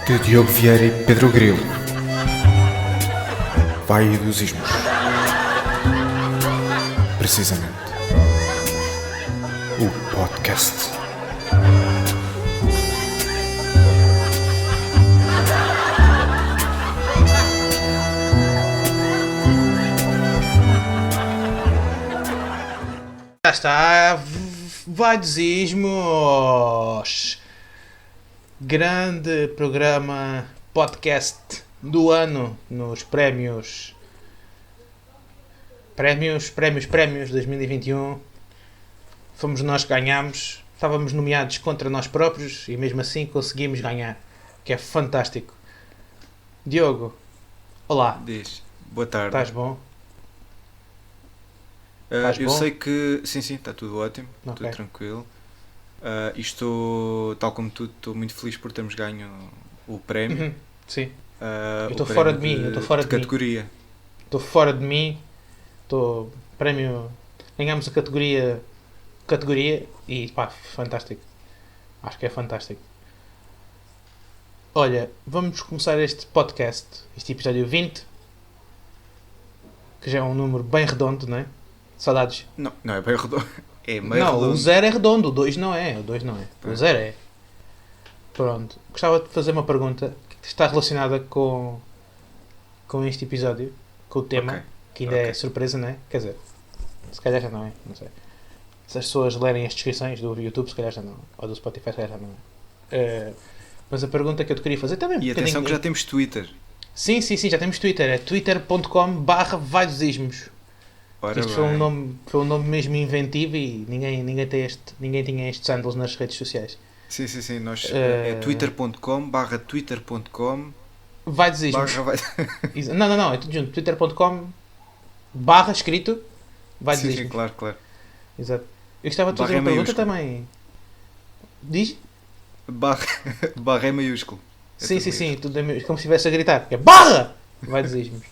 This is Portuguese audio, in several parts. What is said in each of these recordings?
de Diogo Vieira e Pedro Grilo. Vai dos Ismos. Precisamente. O podcast. Já está, vai dos Ismos. Grande programa podcast do ano nos prémios 2021. Fomos nós que ganhámos. Estávamos nomeados contra nós próprios e mesmo assim conseguimos ganhar, que é fantástico. Diogo, olá. Diz, boa tarde. Estás bom? Eu sei que sim, está tudo ótimo, Okay. tudo tranquilo. E estou, tal como tu, estou muito feliz por termos ganho o prémio. Uhum, sim. Eu O estou prémio fora de mim, eu estou fora de mim. categoria. Estou fora de mim. Estou prémio. Ganhámos a categoria e pá, fantástico. Acho que é fantástico. Olha, vamos começar este podcast, este episódio 20, que já é um número bem redondo, não é? Saudades. Não é bem redondo. É meio Não, redondo. o 0 é redondo, o 2 não é. O 0 é. Pronto. Gostava de fazer uma pergunta que está relacionada com este episódio, com o tema, Ok. que ainda é surpresa, não é? Quer dizer, se calhar já não é, não sei. Se as pessoas lerem as descrições do YouTube, se calhar já não. Ou do Spotify, se calhar já não é. Mas a pergunta que eu te queria fazer também... E atenção que já temos Twitter. Sim, já temos Twitter. É twitter.com/vaidosismos. Ora Isto bem. foi um nome mesmo inventivo e ninguém tinha estes handles nas redes sociais. Sim. Nós, é twitter.com/twitter.com Vaidosismos. barra vai... Não, é tudo junto. twitter.com/ escrito Vaidosismos. Sim, claro. Exato. Eu gostava de fazer Barra uma pergunta maiúsculo. também. Diz? Barra é maiúsculo. É Sim, tudo sim. isso. Tudo como se estivesse a gritar. É barra! Vaidosismos.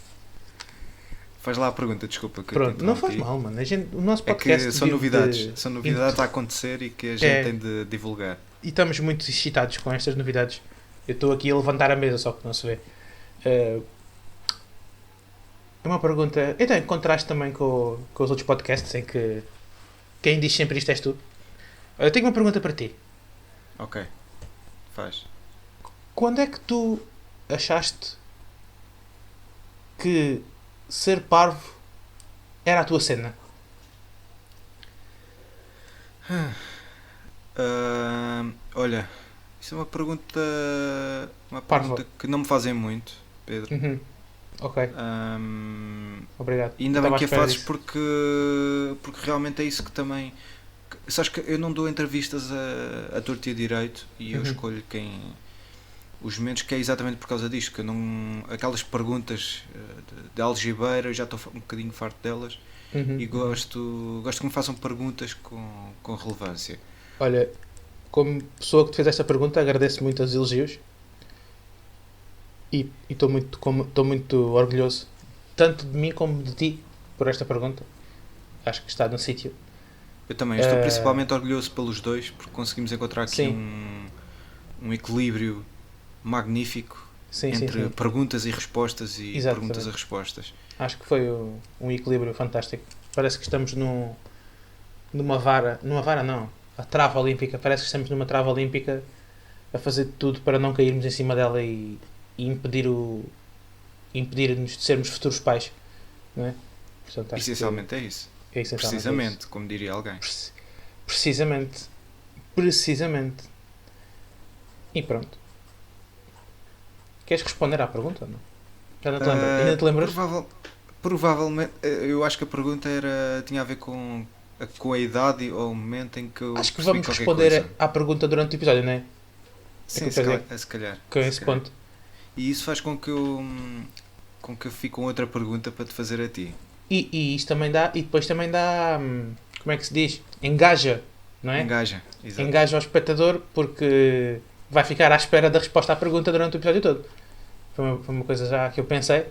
Faz lá a pergunta, desculpa. Que eu Pronto, te não faz interrompi. mal, mano. O nosso É podcast que são vive novidades. de- São novidades a acontecer e que a gente tem de divulgar. E estamos muito excitados com estas novidades. Eu estou aqui a levantar a mesa, só que não se vê. É uma pergunta. Então, em contraste também com os outros podcasts em que quem diz sempre isto és tu. Eu tenho uma pergunta para ti. Ok. Faz. Quando é que tu achaste que ser parvo era a tua cena? Olha, isso é uma pergunta Parva. que não me fazem muito, Pedro. Uhum. Ok, obrigado. E ainda Estava bem que à a espera fazes disso. porque realmente é isso que também... Sabes que eu não dou entrevistas a torto e a direito e eu Uhum. escolho os momentos que é exatamente por causa disto, que eu não... Aquelas perguntas de algibeira, eu já estou um bocadinho farto delas. Uhum. E gosto que me façam perguntas com relevância. Olha, como pessoa que te fez esta pergunta, agradeço muito os elogios e estou muito orgulhoso, tanto de mim como de ti, por esta pergunta. Acho que está no sítio. Eu também estou principalmente orgulhoso pelos dois, porque conseguimos encontrar aqui Sim. um equilíbrio magnífico Sim, entre sim. perguntas e respostas e Exatamente. perguntas e respostas. Acho que foi um equilíbrio fantástico. Parece que estamos numa vara não, a trava olímpica. Parece que estamos numa trava olímpica a fazer de tudo para não cairmos em cima dela e impedir-nos de sermos futuros pais, não é? Portanto, acho que Essencialmente é isso. é essencialmente Precisamente, isso. como diria alguém. Precisamente. E pronto. Queres responder à pergunta ou não? Já não te lembras? Ainda te lembras? Provavelmente, eu acho que a pergunta tinha a ver com a idade ou o momento em que eu Acho que percebi vamos qualquer responder coisa. à pergunta durante o episódio, não é? Sim, que eu se calhar. Com se esse calhar. ponto. E isso faz com que eu fique com outra pergunta para te fazer a ti. E isto também dá, e depois também dá, como é que se diz? Engaja, não é? Engaja, exato. Engaja ao espectador porque vai ficar à espera da resposta à pergunta durante o episódio todo. Foi uma coisa já que eu pensei.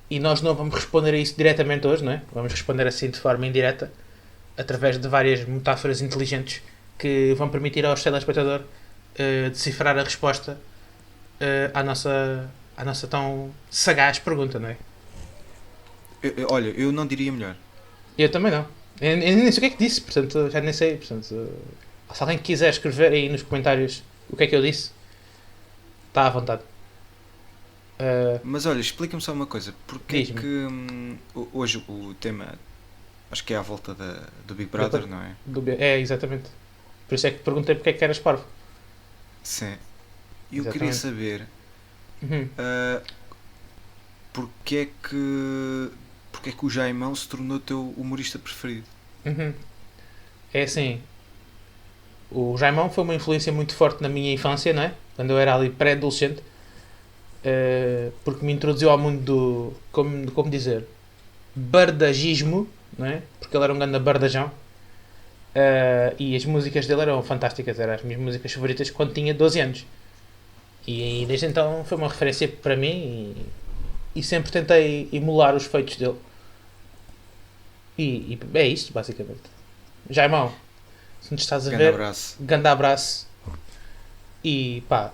E nós não vamos responder a isso diretamente hoje, não é? Vamos responder assim de forma indireta, através de várias metáforas inteligentes que vão permitir ao telespectador decifrar a resposta à nossa tão sagaz pergunta, não é? Olha, eu não diria melhor. Eu também não. Eu nem sei o que é que disse, portanto, já nem sei. Portanto, se alguém quiser escrever aí nos comentários o que é que eu disse, está à vontade. Mas olha, explica-me só uma coisa. Porquê Diz-me. que hoje o tema, acho que é à volta do Big Brother, não é? É, exatamente. Por isso é que perguntei porque é que eras parvo. Sim. Eu queria Exatamente. saber Uhum. porque é que o Jaimão se tornou teu humorista preferido. Uhum. É assim, o Jaimão foi uma influência muito forte na minha infância, não é? Quando eu era ali pré-adolescente, porque me introduziu ao mundo do, como dizer, bardagismo, não é? Porque ele era um grande bardajão. E as músicas dele eram fantásticas, eram as minhas músicas favoritas quando tinha 12 anos. E desde então foi uma referência para mim e sempre tentei emular os feitos dele. E é isto, basicamente. Jaimão, se nos estás a Grande ver, abraço. grande abraço e pá,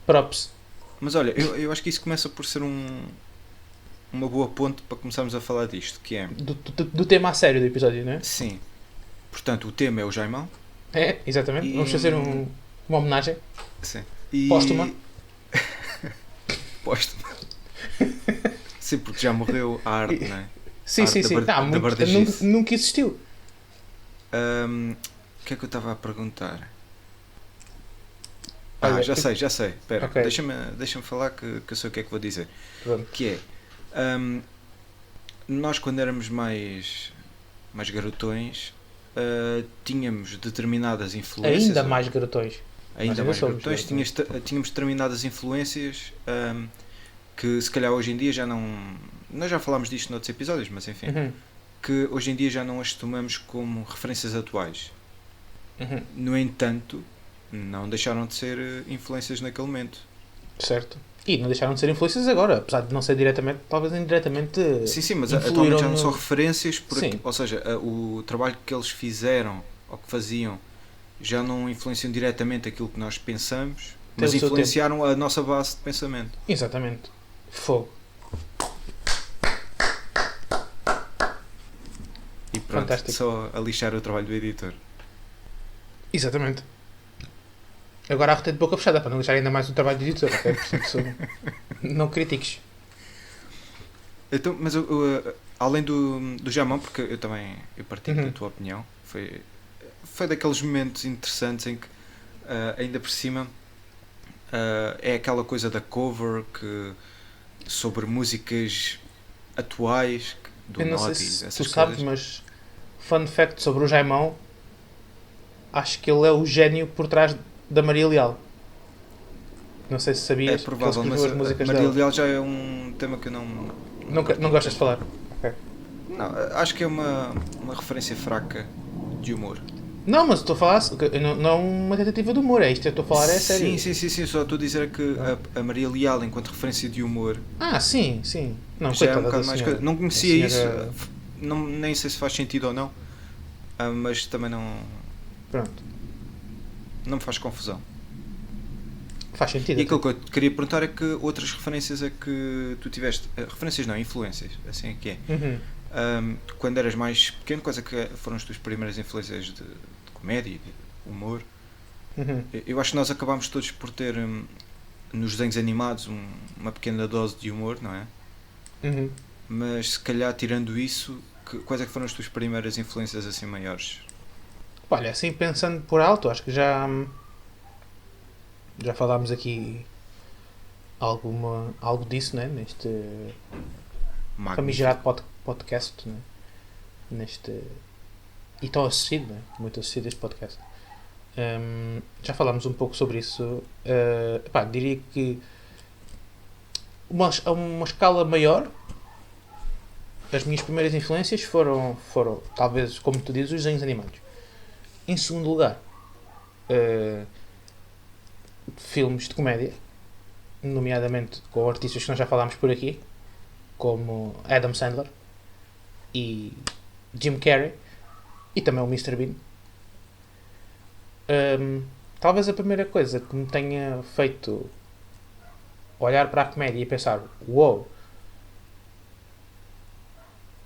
props. Mas olha, eu acho que isso começa por ser uma boa ponte para começarmos a falar disto, que é, Do tema a sério do episódio, não é? sim, portanto, o tema é o Jaimão. É, exatamente. E- Vamos fazer uma homenagem Sim. E... póstuma. Póstuma. Sim, porque já morreu a arte, não é? Sim, Arte sim, da sim. bar- da Nunca, bardagice. nunca existiu. O que é que eu estava a perguntar? Olha, Já sei. Espera, Ok. deixa-me falar que eu sei o que é que vou dizer. Pronto. Que é, nós quando éramos mais garotões, tínhamos determinadas influências. Ainda mais garotões. Ainda Nós ainda mais somos garotões, garotões. tínhamos determinadas influências que se calhar hoje em dia já não... Nós já falámos disto noutros episódios, mas enfim. Uhum, Que hoje em dia já não as tomamos como referências atuais. uhum. No entanto, não deixaram de ser influências naquele momento. Certo. E não deixaram de ser influências agora, apesar de não ser diretamente, talvez indiretamente. Sim, mas influíram atualmente já não no- são referências, Sim. ou seja, o trabalho que eles fizeram ou que faziam já não influenciam diretamente aquilo que nós pensamos, Tem mas o seu influenciaram a nossa base de pensamento. Exatamente. Fogo. E pronto, Fantástico. só a lixar o trabalho do editor. Exatamente. Agora arrotei de boca fechada para não deixar ainda mais o trabalho de editor, ok? Portanto, não critiques. Então, mas além do Jamão, porque eu também partilho da tua opinião, foi daqueles momentos interessantes em que ainda por cima é aquela coisa da cover sobre músicas atuais do Eu não sei Noddy, se tu essas sabes, coisas. mas fun fact sobre o Jaimão, acho que ele é o gênio por trás da Maria Leal. Não sei se É sabias que ele provável, mas escreveu as músicas Maria dela. Leal já é um tema que eu não Não gostas de falar? Não, acho que é uma referência fraca de humor. Não, mas estou a falar, não é uma tentativa de humor, é isto que eu estou a falar, é sério. Sim, só estou a dizer que a Maria Leal, enquanto referência de humor, Ah, sim. Não, já é coitada um bocado da mais senhora. coisa. Não conhecia A isso, senhora- nem sei se faz sentido ou não, mas também não Pronto, me faz confusão. faz sentido. E aquilo que eu te queria perguntar é que outras referências é que tu tiveste, referências não, influências, assim é que é. Uhum. Quando eras mais pequeno, quais é que foram as tuas primeiras influências de comédia, de humor? Uhum. Eu acho que nós acabámos todos por ter nos desenhos animados uma pequena dose de humor, não é? Uhum. Mas se calhar tirando isso, quais é que foram as tuas primeiras influências assim maiores? Olha, assim pensando por alto, acho que já falámos aqui algo disso, né? Neste Magnífico. famigerado podcast, né? Neste e tão assistido, né? Muito assistido este podcast. Já falámos um pouco sobre isso. Diria que a uma escala maior, as minhas primeiras influências foram talvez, como tu dizes, os desenhos animados. Em segundo lugar, filmes de comédia, nomeadamente com artistas que nós já falámos por aqui, como Adam Sandler e Jim Carrey, e também o Mr. Bean. talvez a primeira coisa que me tenha feito olhar para a comédia e pensar, uou,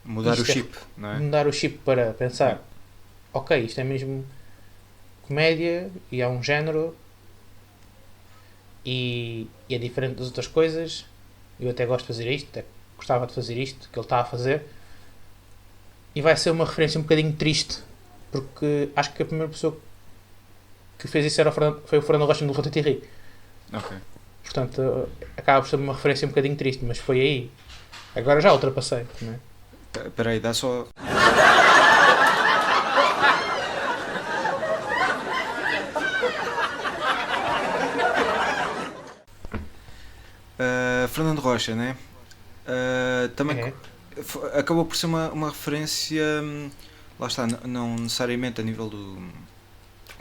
Mudar o Isto é- chip, não é? mudar o chip para pensar, ok, isto é mesmo comédia e é um género e é diferente das outras coisas. Eu até gosto de fazer isto, até gostava de fazer isto que ele está a fazer. E vai ser uma referência um bocadinho triste, porque acho que a primeira pessoa que fez isso foi o Fernando Rocha no Levanta e Ri. Ok. Portanto, acaba por ser uma referência um bocadinho triste, mas foi aí. Agora já ultrapassei, não é? Espera aí, dá só. Fernando Rocha, né? Também É. acabou por ser uma referência, lá está, não necessariamente a nível do.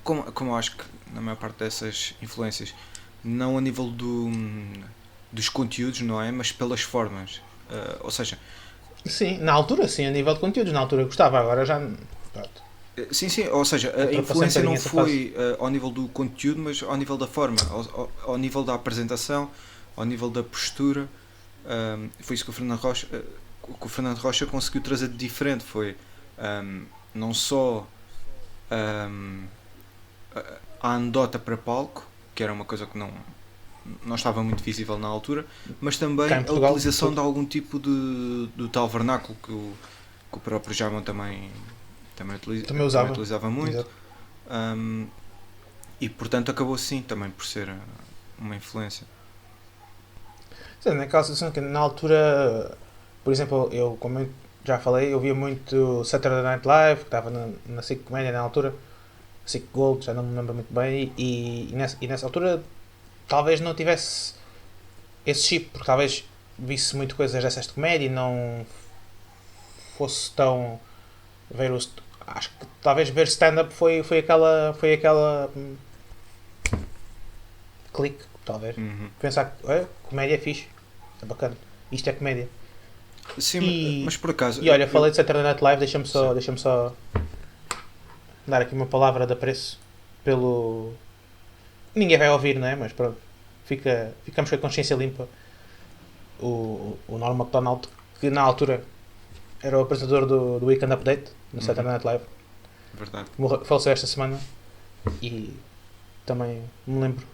Como eu acho que na maior parte dessas influências, não a nível dos conteúdos, não é? Mas pelas formas. Ou seja, Sim, na altura sim, a nível de conteúdos, na altura gostava, agora já. Pronto. sim, ou seja, a Ultrapassei influência um não bocadinho essa foi ao nível do conteúdo, mas ao nível da forma, ao nível da apresentação, ao nível da postura. Foi isso que o Fernando Rocha conseguiu trazer de diferente. Foi não só a anedota para palco, que era uma coisa que não estava muito visível na altura, mas também Cá em a Portugal, utilização tudo. de algum tipo do tal vernáculo que o próprio Jamon também Também usava. utilizava muito. Exato. E portanto acabou sim também por ser uma influência. Sim, naquela situação que na altura, por exemplo, eu, como eu já falei, eu via muito Saturday Night Live, que estava na SIC Comédia na altura, SIC Gold, já não me lembro muito bem, e nessa altura talvez não tivesse esse chip, porque talvez visse muito coisas dessas de comédia e não fosse tão ver o acho que talvez ver stand-up foi aquela clique, talvez. Uhum. Pensar que comédia é fixe, é bacana, isto é comédia. Sim, E- mas por acaso. E olha, eu- falei de Saturday Night Live, deixa-me Sim. só dar aqui uma palavra de apreço pelo. Ninguém vai ouvir, não é? Mas pronto, ficamos com a consciência limpa. O Norm MacDonald, que na altura era o apresentador do Weekend Update, no Saturday Night Live, Verdade. faleceu esta semana e também me lembro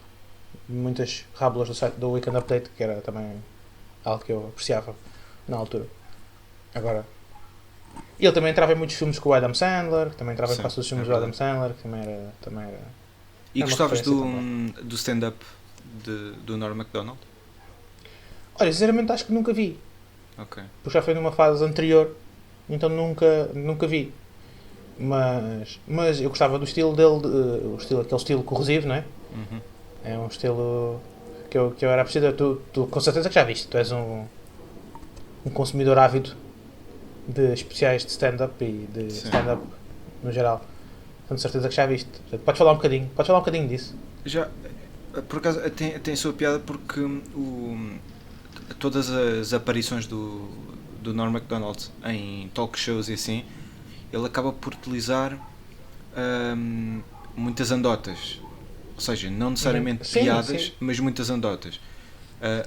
de muitas rábulas do Weekend Update, que era também algo que eu apreciava na altura. Agora, ele também entrava em muitos filmes com o Adam Sandler, também entrava em Sim, quase todos os filmes é do Adam verdade. Sandler, que também era E É uma gostavas referência do stand-up do Norm MacDonald? Olha, sinceramente acho que nunca vi, Ok. porque já foi numa fase anterior, então nunca vi. Mas eu gostava do estilo dele, aquele estilo corrosivo, não é? Uhum. É um estilo que eu era apreciador. Tu com certeza que já viste, tu és um consumidor ávido de especiais de stand-up e de Sim. stand-up no geral. Com certeza que já viste. Portanto, podes falar um bocadinho disso. Já, por acaso, tem a sua piada porque todas as aparições do Norm MacDonald em talk shows e assim, ele acaba por utilizar muitas andotas. Ou seja, não necessariamente Sim, piadas, sim. mas muitas andotas.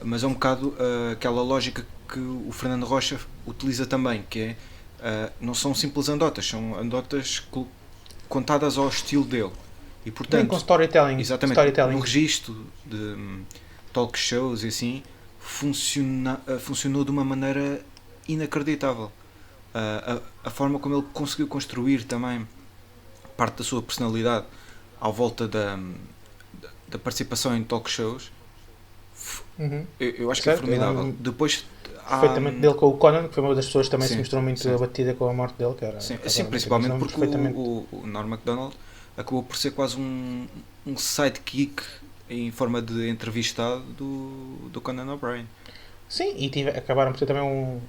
Mas é um bocado aquela lógica que o Fernando Rocha utiliza também, que é não são simples andotas, são andotas contadas ao estilo dele. E Bem portanto, com storytelling. exatamente, storytelling. no registro de talk shows e assim, funcionou de uma maneira inacreditável. A forma como ele conseguiu construir também parte da sua personalidade à volta da participação em talk shows, Uhum. eu acho que é Certo, eu formidável. lembro-me Depois há, perfeitamente dele com o Conan, que foi uma das pessoas que também Sim, se mostrou muito sim. abatida com a morte dele. Que era, sim, que sim, agora principalmente não porque perfeitamente. o Norm MacDonald acabou por ser quase um sidekick em forma de entrevistado do Conan O'Brien. Sim, e acabaram por ter também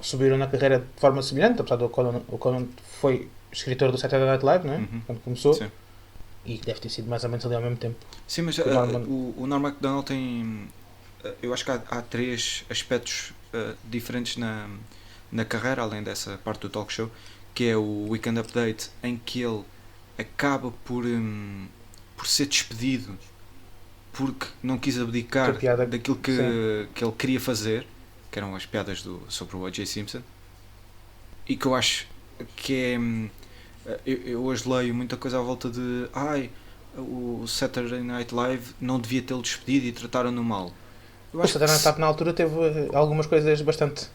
subiram na carreira de forma semelhante, apesar do o Conan foi escritor do Saturday Night Live, não é? Uhum. Quando começou. Sim. E deve ter sido mais ou menos ali ao mesmo tempo. Sim, mas O Norman- o Norm MacDonald tem. Eu acho que há três aspectos diferentes na carreira, além dessa parte do talk show, que é o Weekend Update, em que ele acaba por por ser despedido porque não quis abdicar Que piada- daquilo que sim. ele queria fazer, que eram as piadas sobre o O.J. Simpson, e que eu acho que é. Eu hoje leio muita coisa à volta de o Saturday Night Live não devia tê-lo despedido e trataram-no mal. Eu O acho que Saturday Night Live na altura teve algumas coisas bastante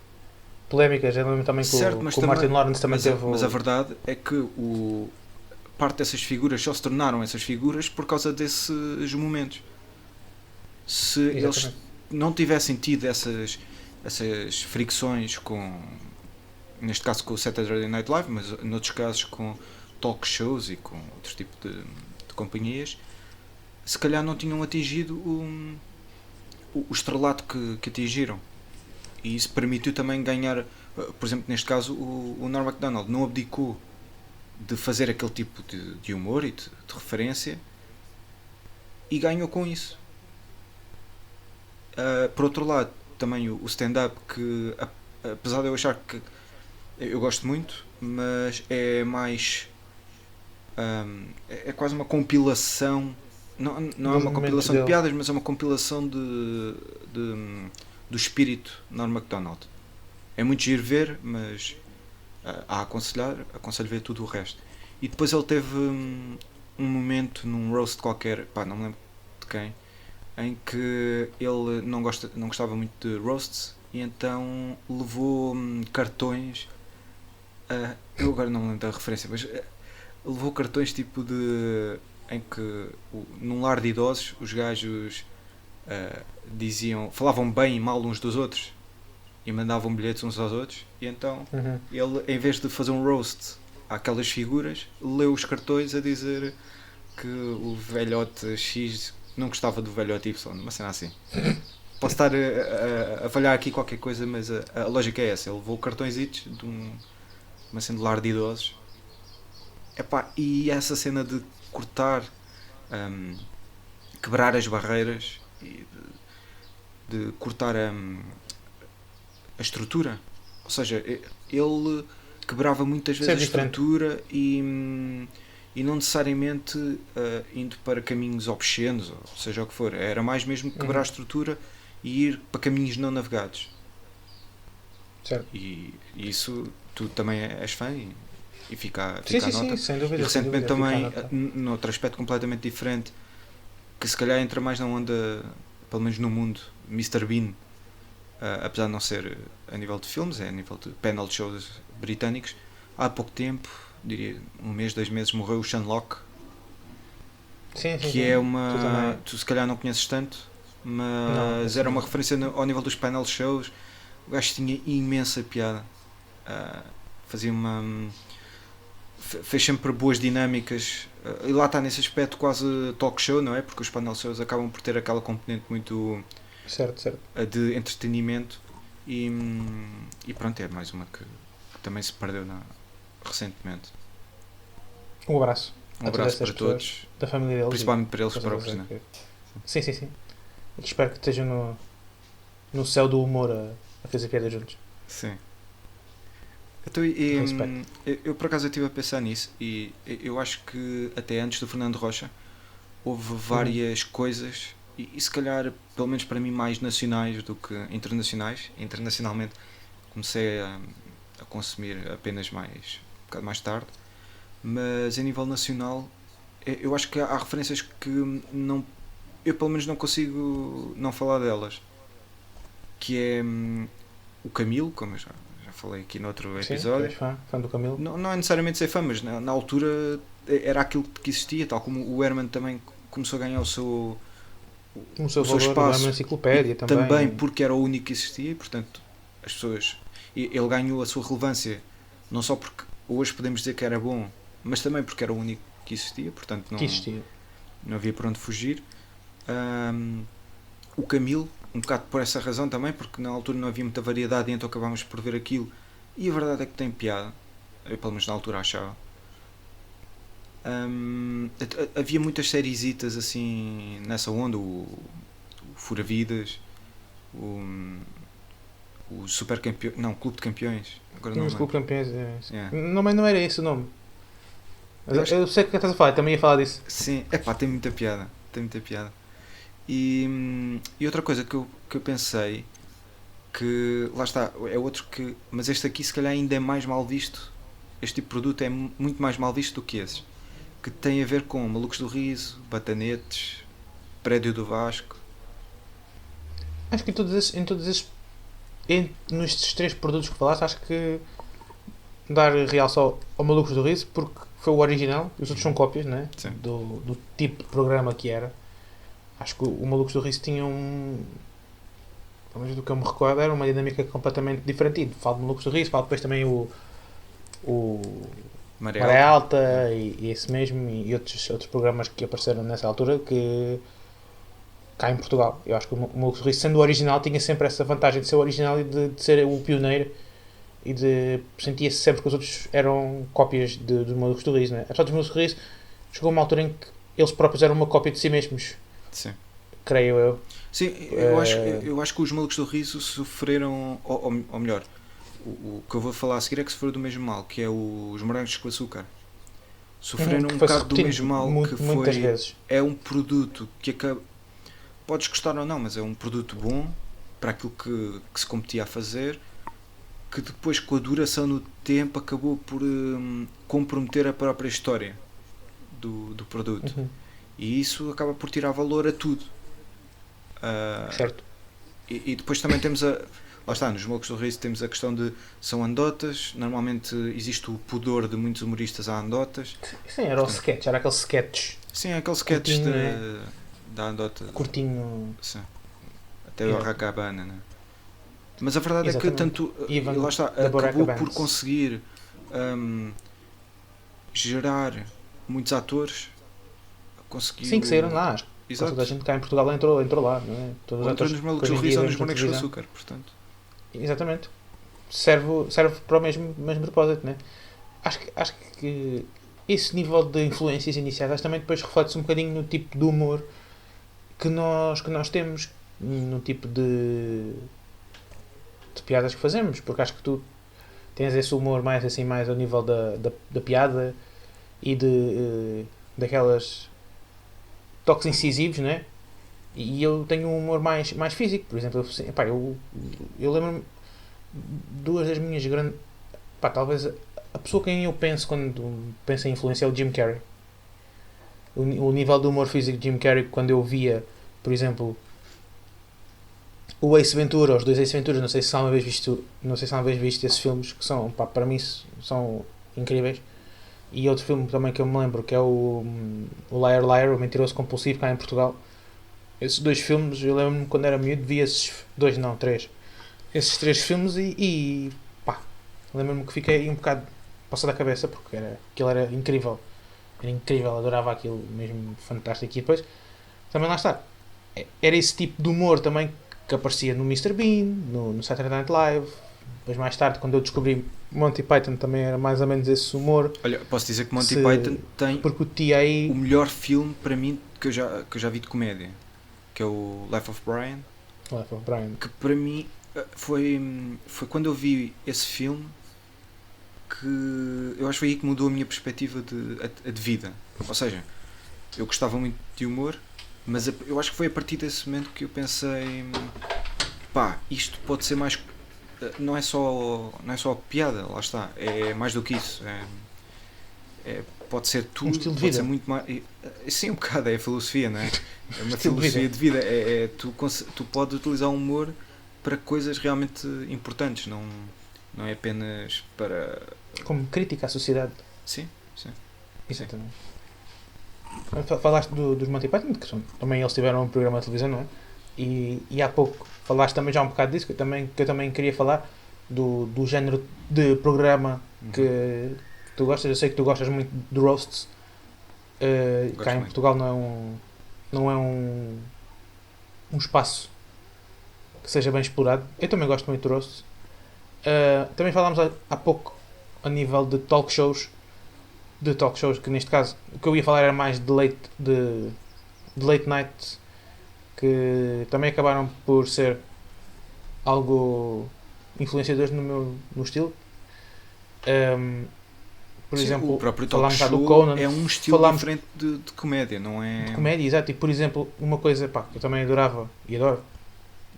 polémicas. Eu lembro também que certo, mas o Martin também- Lawrence também teve. mas a verdade é que parte dessas figuras só se tornaram essas figuras por causa desses momentos. Se eles Exatamente. não tivessem tido essas fricções com, neste caso com o Saturday Night Live, mas noutros casos com talk shows e com outro tipo de companhias, se calhar não tinham atingido o estrelato que atingiram. E isso permitiu também ganhar, por exemplo, neste caso, o Norm Macdonald não abdicou de fazer aquele tipo de humor e de referência e ganhou com isso. Por outro lado, também o stand-up, que apesar de eu achar que eu gosto muito, mas é mais é quase uma compilação, não é Dos uma momentos compilação de dele. piadas, mas é uma compilação do espírito Norm Macdonald. É muito giro ver, mas aconselho ver tudo o resto. E depois ele teve um momento num roast qualquer, não me lembro de quem, em que ele não gostava muito de roasts e então levou cartões. Eu agora não me lembro da referência, mas levou cartões tipo de. Em que num lar de idosos os gajos falavam bem e mal uns dos outros e mandavam bilhetes uns aos outros, e então Uhum. ele, em vez de fazer um roast àquelas figuras, leu os cartões a dizer que o velhote X não gostava do velhote Y, uma cena assim. Posso estar a falhar aqui qualquer coisa, mas a lógica é essa. Ele levou cartões de uma cena de lar de idosos. E essa cena de cortar, quebrar as barreiras e de cortar a estrutura. Ou seja, ele quebrava muitas vezes Ser a diferente. estrutura e não necessariamente indo para caminhos obscenos, ou seja o que for. Era mais mesmo quebrar a estrutura e ir para caminhos não navegados. Certo. E isso tu também és fã e fica Sim, a sim, nota. sim, sem E dúvida. sem recentemente dúvida, também, fica à nota. noutro aspecto completamente diferente, que se calhar entra mais na onda, pelo menos no mundo, Mr. Bean, apesar de não ser a nível de filmes, é a nível de panel shows britânicos. Há pouco tempo, diria 1 mês, 2 meses, morreu o Sean Locke, Sim, sim, que sim. é Tu também. tu se calhar não conheces tanto, Não, mas esse era não. uma referência ao nível dos panel shows. O gajo tinha imensa piada, fazia fez sempre boas dinâmicas, e lá está nesse aspecto quase talk show, não é? Porque os panel shows acabam por ter aquela componente muito Certo, certo. de entretenimento e pronto, é mais uma que também se perdeu recentemente. Um abraço Um a todas abraço para essas pessoas, todos, da família deles. principalmente para eles e próprios, pessoas né? Sim, sim, sim. E espero que estejam no céu do humor a fazer piada juntos. Sim. Então, Respeito. eu por acaso estive a pensar nisso e eu acho que até antes do Fernando Rocha houve várias coisas e se calhar, pelo menos para mim, mais nacionais do que internacionais. Internacionalmente comecei a consumir apenas um bocado mais tarde, mas a nível nacional eu acho que há referências que não, eu pelo menos não consigo não falar delas, que é o Camilo, como eu já falei aqui noutro Sim, tu episódio. és fã do Camilo. Não é necessariamente ser fã, mas na altura era aquilo que existia, tal como o Herman também começou a ganhar o seu valor, espaço, uma enciclopédia e também. porque era o único que existia e portanto as pessoas, ele ganhou a sua relevância não só porque hoje podemos dizer que era bom, mas também porque era o único que existia, portanto Que existia. não havia por onde fugir. O Camilo, um bocado por essa razão também, porque na altura não havia muita variedade e então acabámos por ver aquilo, e a verdade é que tem piada, eu pelo menos na altura achava. Havia muitas sériesitas assim nessa onda, o Fura Vidas, o Super Campeão, não, Clube de Campeões, agora não Tínhamos lembro. Clube Campeões. Yeah. Não era esse o nome. Mas Eu acho- eu sei o que estás a falar, também ia falar disso. Sim, é pá, tem muita piada. Tem muita piada. E outra coisa que eu pensei, que lá está, é outro que. Mas este aqui se calhar ainda é mais mal visto. Este tipo de produto é muito mais mal visto do que esses. Que tem a ver com Malucos do Riso, Batanetes, Prédio do Vasco. Acho que nestes três produtos que falaste, acho que dar realce ao Malucos do Riso, porque foi o original, os outros são cópias, né? Sim. Do tipo de programa que era. Acho que o Malucos do Riso tinha pelo menos do que eu me recordo, era uma dinâmica completamente diferente. E falo de Malucos do Riso, falo depois também o Maré Maré Alta. Alta e esse mesmo, e outros programas que apareceram nessa altura que cá em Portugal. Eu acho que o Malucos do Riso, sendo o original, tinha sempre essa vantagem de ser o original e de ser o pioneiro e de sentia-se sempre que os outros eram cópias dos Malucos do Riso, né? Apesar dos Malucos do Riso, chegou uma altura em que eles próprios eram uma cópia de si mesmos, Sim. creio eu. Sim, eu acho que os Malucos do Riso sofreram, ou melhor, o que eu vou falar a seguir é que sofreram do mesmo mal, que é os morangos com açúcar. Sofreram um Foi-se bocado do repetindo mesmo mal, que muitas foi, vezes. é um produto que acaba, podes gostar ou não, mas é um produto bom para aquilo que se competia a fazer, que depois com a duração no tempo acabou por comprometer a própria história do produto. Uhum. E isso acaba por tirar valor a tudo. Ah, Certo? e depois também temos a. Lá está, nos Malucos do Riso temos a questão de. São anedotas, normalmente existe o pudor de muitos humoristas a anedotas. Sim, era o sketch, era aquele sketch Sim, aqueles sketches curtinho, da anedota. curtinho. Sim. Até o Exato. Arracabana, né? Mas a verdade é que Exatamente. tanto. Ivan Lá está, da acabou Boracabana. por conseguir gerar muitos atores. Conseguiu. Sim, que saíram de lá. Acho que quase Exato. toda a gente cá em Portugal entrou lá, não é? Todos os Ou entrou atores nos que Malucos hoje do em Riso dia ou nos vemos na Bonecos com televisão. Açúcar, portanto. Exatamente. Serve para o mesmo propósito, né? Acho que esse nível de influências iniciais acho que também depois reflete-se um bocadinho no tipo de humor que nós temos, no tipo de piadas que fazemos, porque acho que tu tens esse humor mais assim, mais ao nível da piada e daquelas toques incisivos, né? E eu tenho um humor mais físico, por exemplo, eu lembro-me duas das minhas grandes. Pá, talvez a pessoa quem eu penso quando penso em influência é o Jim Carrey. O nível de humor físico de Jim Carrey, quando eu via, por exemplo, o Ace Ventura, os dois Ace Venturas, não sei se alguma vez viste esses filmes que são, pá, para mim são incríveis. E outro filme também que eu me lembro que é o Liar Liar, o Mentiroso Compulsivo, cá em Portugal. Esses dois filmes, eu lembro-me quando era miúdo, vi esses dois, não, três. Esses três filmes e pá, lembro-me que fiquei um bocado passado a cabeça porque aquilo era incrível. Era incrível, adorava aquilo, mesmo fantástico. E depois, também lá está. Era esse tipo de humor também que aparecia no Mr. Bean, no Saturday Night Live. Depois mais tarde, quando eu descobri Monty Python, também era mais ou menos esse humor. Olha, posso dizer que Monty Se Python tem percutia aí. o melhor filme para mim que eu já vi de comédia, que é o Life of Brian, Life of Brian. que para mim foi quando eu vi esse filme que eu acho que foi aí que mudou a minha perspectiva de vida. Ou seja, eu gostava muito de humor, mas eu acho que foi a partir desse momento que eu pensei, pá, isto pode ser mais, não é só piada, lá está, é mais do que isso, pode ser tudo, estilo de pode vida. ser muito mais, sim, um bocado, é a filosofia, não é? É uma Estilo de filosofia de vida, tu podes utilizar o humor para coisas realmente importantes, não é apenas para... Como crítica à sociedade. Sim. Exatamente. Falaste dos Monty Python, que também eles tiveram um programa de televisão, não é? E há pouco falaste também já um bocado disso, que eu também queria falar do género de programa que tu gostas. Eu sei que tu gostas muito de roasts. Cá em muito. Portugal não é um espaço que seja bem explorado. Eu também gosto muito de roasts. Também falámos há pouco a nível de talk shows, que neste caso o que eu ia falar era mais de late night, que também acabaram por ser algo influenciadores no estilo. por Sim, exemplo, o próprio talk falámos já do show Conan, é um estilo falámos diferente de comédia, não é? de comédia, exato, e por exemplo, uma coisa pá, que eu também adorava e adoro,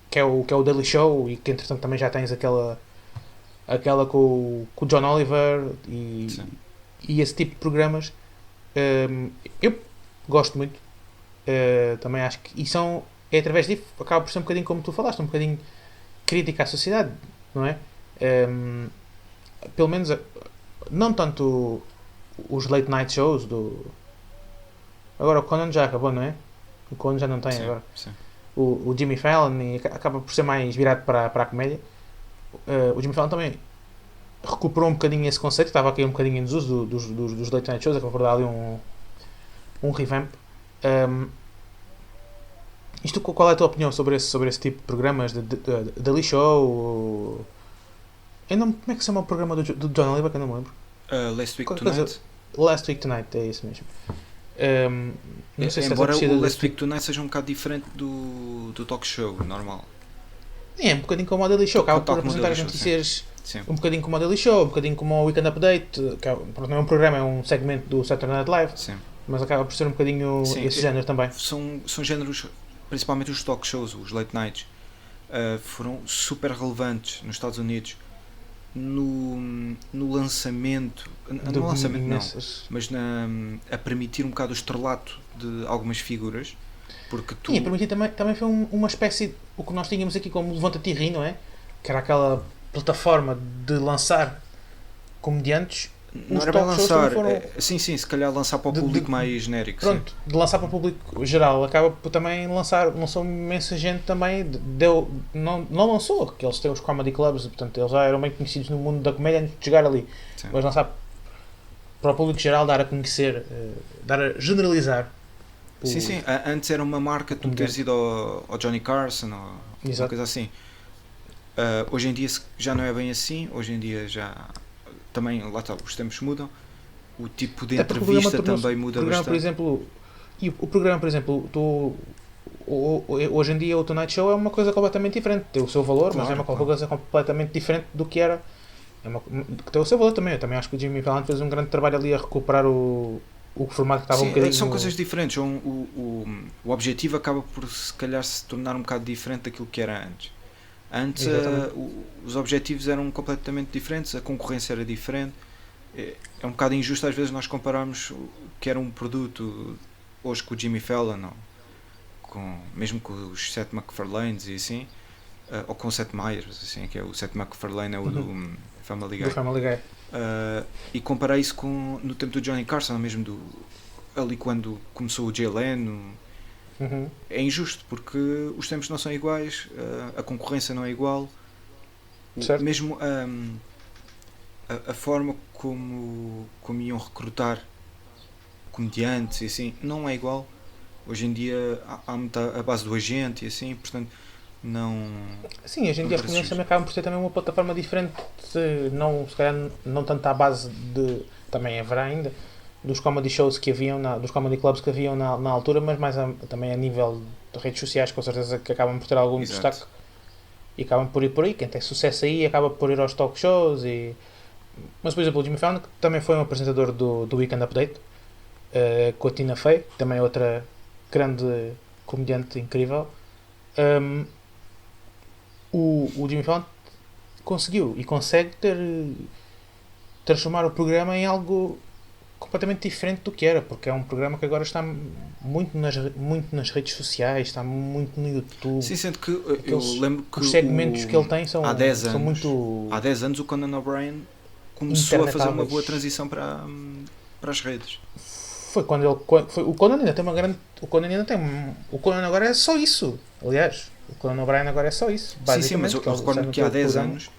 que é o Daily Show, e que entretanto também já tens aquela com o John Oliver Sim. e esse tipo de programas. Eu gosto muito, também acho que e é através disso, acaba por ser um bocadinho como tu falaste, um bocadinho crítica à sociedade, não é? Pelo menos não tanto os late night shows do. Agora o Conan já acabou, não é? O Conan já não tem Sim, agora. sim. O Jimmy Fallon e acaba por ser mais virado para a comédia. O Jimmy Fallon também recuperou um bocadinho esse conceito, estava aqui um bocadinho em desuso dos late night shows, acabou por dar ali um revamp. Qual é a tua opinião sobre esse tipo de programas de Daily Show? Como é que se chama o programa do John Oliver, que eu não me lembro? Last Week Qualquer coisa- Tonight. Last Week Tonight, é isso mesmo. Não sei se Embora estás a o perceber Last Week Tonight seja um bocado diferente do talk show normal. É um bocadinho como o Daily Show, acaba por Tal como o apresentar as Daily Show, notícias Sim. um bocadinho como o Daily Show, um bocadinho como o Weekend Update, que pronto, não é um programa, é um segmento do Saturday Night Live, Sim. mas acaba por ser um bocadinho Sim, esse género também. São géneros, principalmente os talk shows, os late nights, foram super relevantes nos Estados Unidos no lançamento, De no lançamento não, imensas- mas a permitir um bocado o estrelato de algumas figuras, porque tu... Sim, para mim também foi uma espécie, o que nós tínhamos aqui como Levanta-te e Ri, não é? Que era aquela plataforma de lançar comediantes. Não Os era bem talk shows lançar, também foram- sim, se calhar lançar para o De- público de- mais genérico. Sim. Pronto, de lançar para o público geral, acaba por também lançou imensa gente também, não lançou, que eles têm os comedy clubs, portanto eles já eram bem conhecidos no mundo da comédia antes de chegar ali, Sim. mas lançar para o público geral, dar a conhecer, dar a generalizar. Sim, antes era uma marca, tu Comediante. teres ido ao Johnny Carson ou uma Exato. coisa assim. Hoje em dia já não é bem assim, hoje em dia já também, lá está, os tempos mudam, o tipo de Até porque o programa entrevista tornou-se- também muda o programa, por bastante. exemplo, e o programa, por exemplo, hoje em dia o Tonight Show é uma coisa completamente diferente, tem o seu valor, mas Claro, é uma claro. coisa completamente diferente do que era. Que tem o seu valor também. Eu também acho que o Jimmy Fallon fez um grande trabalho ali a recuperar o formato que estava um Sim, bocadinho. são coisas diferentes, o objetivo acaba por se calhar se tornar um bocado diferente daquilo que era antes. Antes Exatamente. os objetivos eram completamente diferentes, a concorrência era diferente. É um bocado injusto às vezes nós compararmos o que era um produto hoje com o Jimmy Fallon, ou mesmo com os Seth MacFarlanes e assim, ou com o Seth Meyers, assim, que é o Seth MacFarlane é o do Family Guy. Do Family Guy. E comparar isso no tempo do Johnny Carson, mesmo ali quando começou o Jay Leno. Uhum. É injusto porque os tempos não são iguais, a concorrência não é igual, Certo. mesmo a forma como iam recrutar comediantes e assim não é igual. Hoje em dia há muita a base do agente e assim, portanto não. Sim, hoje em Não dia as parece comunidades justo. também acabam por ter também uma plataforma diferente, se calhar não tanto à base de. Também haverá ainda. Dos comedy shows que haviam, dos comedy clubs que haviam na altura, mas mais também a nível de redes sociais, com certeza que acabam por ter algum Exato. destaque e acabam por ir por aí. Quem tem sucesso aí acaba por ir aos talk shows. Mas, por exemplo, o Jimmy Fallon, que também foi um apresentador do Weekend Update, com a Tina Fey, também outra grande comediante incrível. O Jimmy Fallon conseguiu e consegue transformar o programa em algo completamente diferente do que era, porque é um programa que agora está muito nas redes sociais, está muito no YouTube. Sim, sendo que eu Aqueles- lembro que Os segmentos que ele tem são, há 10 são anos, muito. há 10 anos o Conan O'Brien começou a fazer uma Internetáveis. boa transição para as redes. Foi quando ele. O Conan ainda tem uma grande. O Conan agora é só isso. Aliás, o Conan O'Brien agora é só isso. Sim, mas eu que ele recordo sai que há naquele 10 programa. anos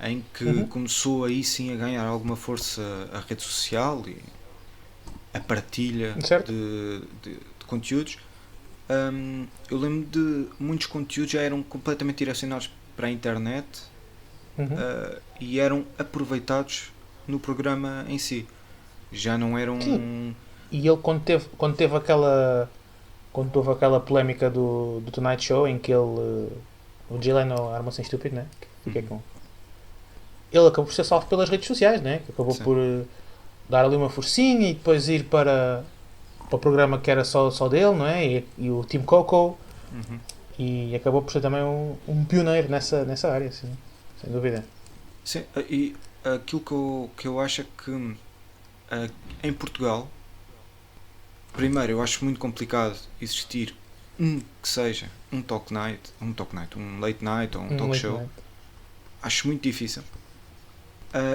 em que Uhum. começou aí sim a ganhar alguma força a rede social e a partilha Certo. de conteúdos. Eu lembro de muitos conteúdos já eram completamente direcionados para a internet Uhum. e eram aproveitados no programa em si. Já não eram. Sim. E ele quando teve aquela polémica do Tonight Show em que o Jay Leno arma-se em estúpido, né? Fiquei com. Ele acabou por ser salvo pelas redes sociais, né? Que acabou Sim. por dar ali uma forcinha e depois ir para o programa que era só dele, não é? E o Team Coco. Uhum. E acabou por ser também um pioneiro nessa área, sim, sem dúvida. Sim, e aquilo que eu acho é que em Portugal, primeiro, eu acho muito complicado existir que seja um talk night, um late night ou um talk late show. night. Acho muito difícil.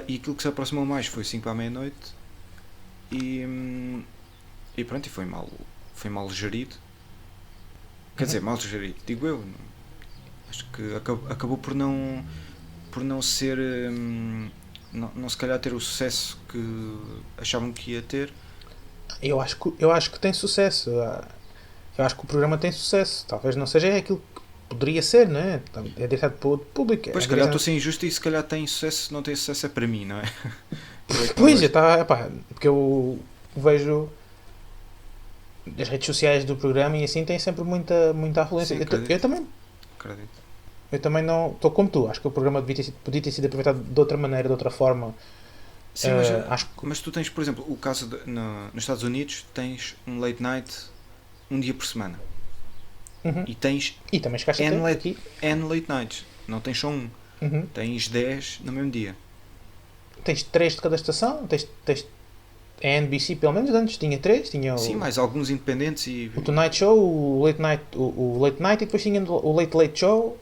E aquilo que se aproximou mais foi 5 à meia-noite e pronto, e foi mal gerido. Quer dizer, mal gerido, digo eu. Acho que acabou por não ser. Não se calhar ter o sucesso que achavam que ia ter. Eu acho que tem sucesso. Eu acho que o programa tem sucesso. Talvez não seja aquilo que poderia ser, não é? É deixado para o público. Pois, se calhar estou a ser injusto e se calhar tem sucesso, não tem sucesso é para mim, não é? Pois, porque eu vejo as redes sociais do programa e assim tem sempre muita afluência. Sim, Acredito. Eu também não estou como tu. Acho que o programa podia ter sido aproveitado de outra maneira, de outra forma. Sim, Acho que mas tu tens, por exemplo, o caso nos Estados Unidos, tens um late night um dia por semana. E tens E também chegaste a ter aqui. N late nights. Não tens só um. Uhum. Tens 10 no mesmo dia. Tens 3 de cada estação. Tens a NBC pelo menos antes tinha 3. Tinha Sim, mais alguns independentes e... o Tonight Show, o Late Night e depois tinha o Late Show.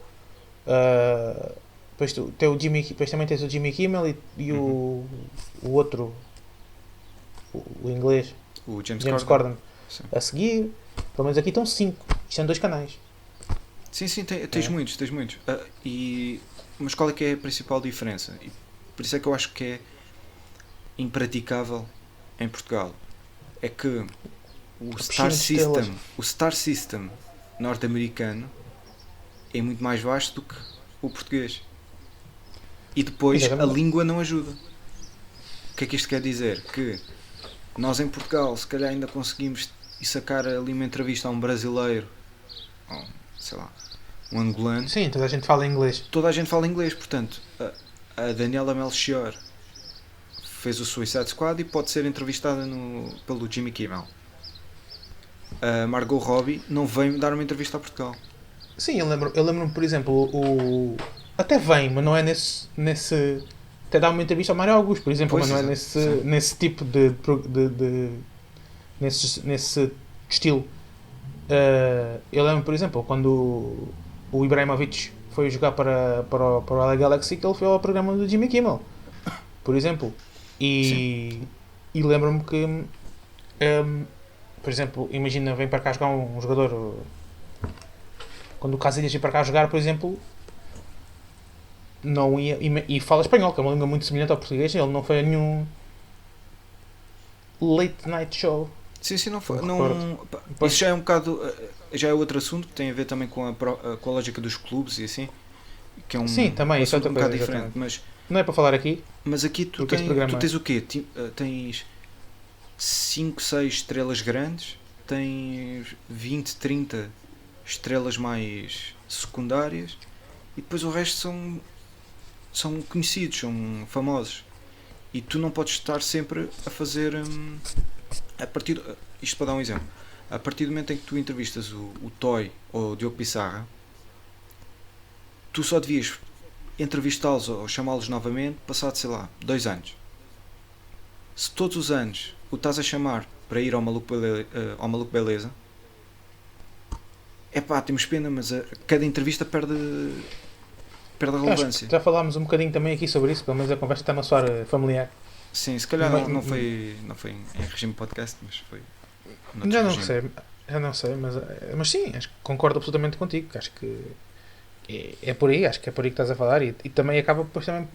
Depois, depois também tens o Jimmy Kimmel e o outro, o inglês, O James Corden Sim. a seguir. Pelo menos aqui estão 5. Isto são 2 canais. Sim, tens muitos. Mas qual é que é a principal diferença? E por isso é que eu acho que é impraticável em Portugal. É que o Star System norte-americano é muito mais vasto do que o português. E depois a língua não ajuda. O que é que isto quer dizer? Que nós em Portugal se calhar ainda conseguimos ir sacar ali uma entrevista a um brasileiro, ou, sei lá, um angolano. Sim, toda a gente fala inglês. Toda a gente fala inglês, portanto a Daniela Melchior fez o Suicide Squad e pode ser entrevistada pelo Jimmy Kimmel. A Margot Robbie não vem dar uma entrevista a Portugal. Sim, eu lembro-me, por exemplo, até vem, mas não é nesse até dá uma entrevista ao Mário Augusto, por exemplo, Pois, mas não é nesse tipo nesse estilo. Eu lembro, por exemplo, quando o Ibrahimovic foi jogar para o LA Galaxy, que ele foi ao programa do Jimmy Kimmel, por exemplo. E lembro-me que, por exemplo, imagina, vem para cá jogar um jogador. Quando o Casillas ia para cá jogar, por exemplo, não ia. E fala espanhol, que é uma língua muito semelhante ao português. Ele não foi a nenhum late night show. Sim, não foi. Isso já é um bocado. Já é outro assunto que tem a ver também com a lógica dos clubes e assim. Que é um, sim, também, um assunto um bocado diferente. Mas, não é para falar aqui. Mas aqui tu tens o quê? Tens 5, 6 estrelas grandes, tens 20, 30 estrelas mais secundárias e depois o resto são conhecidos, são famosos. E tu não podes estar sempre a fazer isto para dar um exemplo, a partir do momento em que tu entrevistas o Toy ou o Diogo Pissarra, tu só devias entrevistá-los ou chamá-los novamente passado, sei lá, 2 anos. Se todos os anos o estás a chamar para ir ao Maluco Beleza, temos pena, mas cada entrevista perde a relevância. Já falámos um bocadinho também aqui sobre isso, pelo menos a conversa está-me a soar familiar. Sim, se calhar não foi em regime podcast, mas foi já não sei, mas sim, acho que concordo absolutamente contigo, acho que é por aí, acho que é por aí que estás a falar e também acaba depois também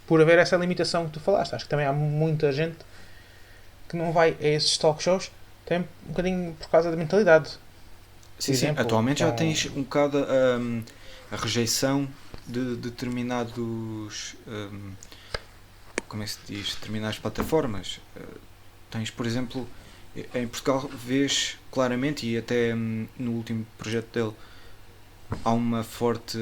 por haver essa limitação que tu falaste. Acho que também há muita gente que não vai a esses talk shows também um bocadinho por causa da mentalidade. Sim, atualmente já tens um bocado a rejeição de determinados como é que se diz, determinadas plataformas. Tens, por exemplo, em Portugal vês claramente, e até no último projeto dele há uma forte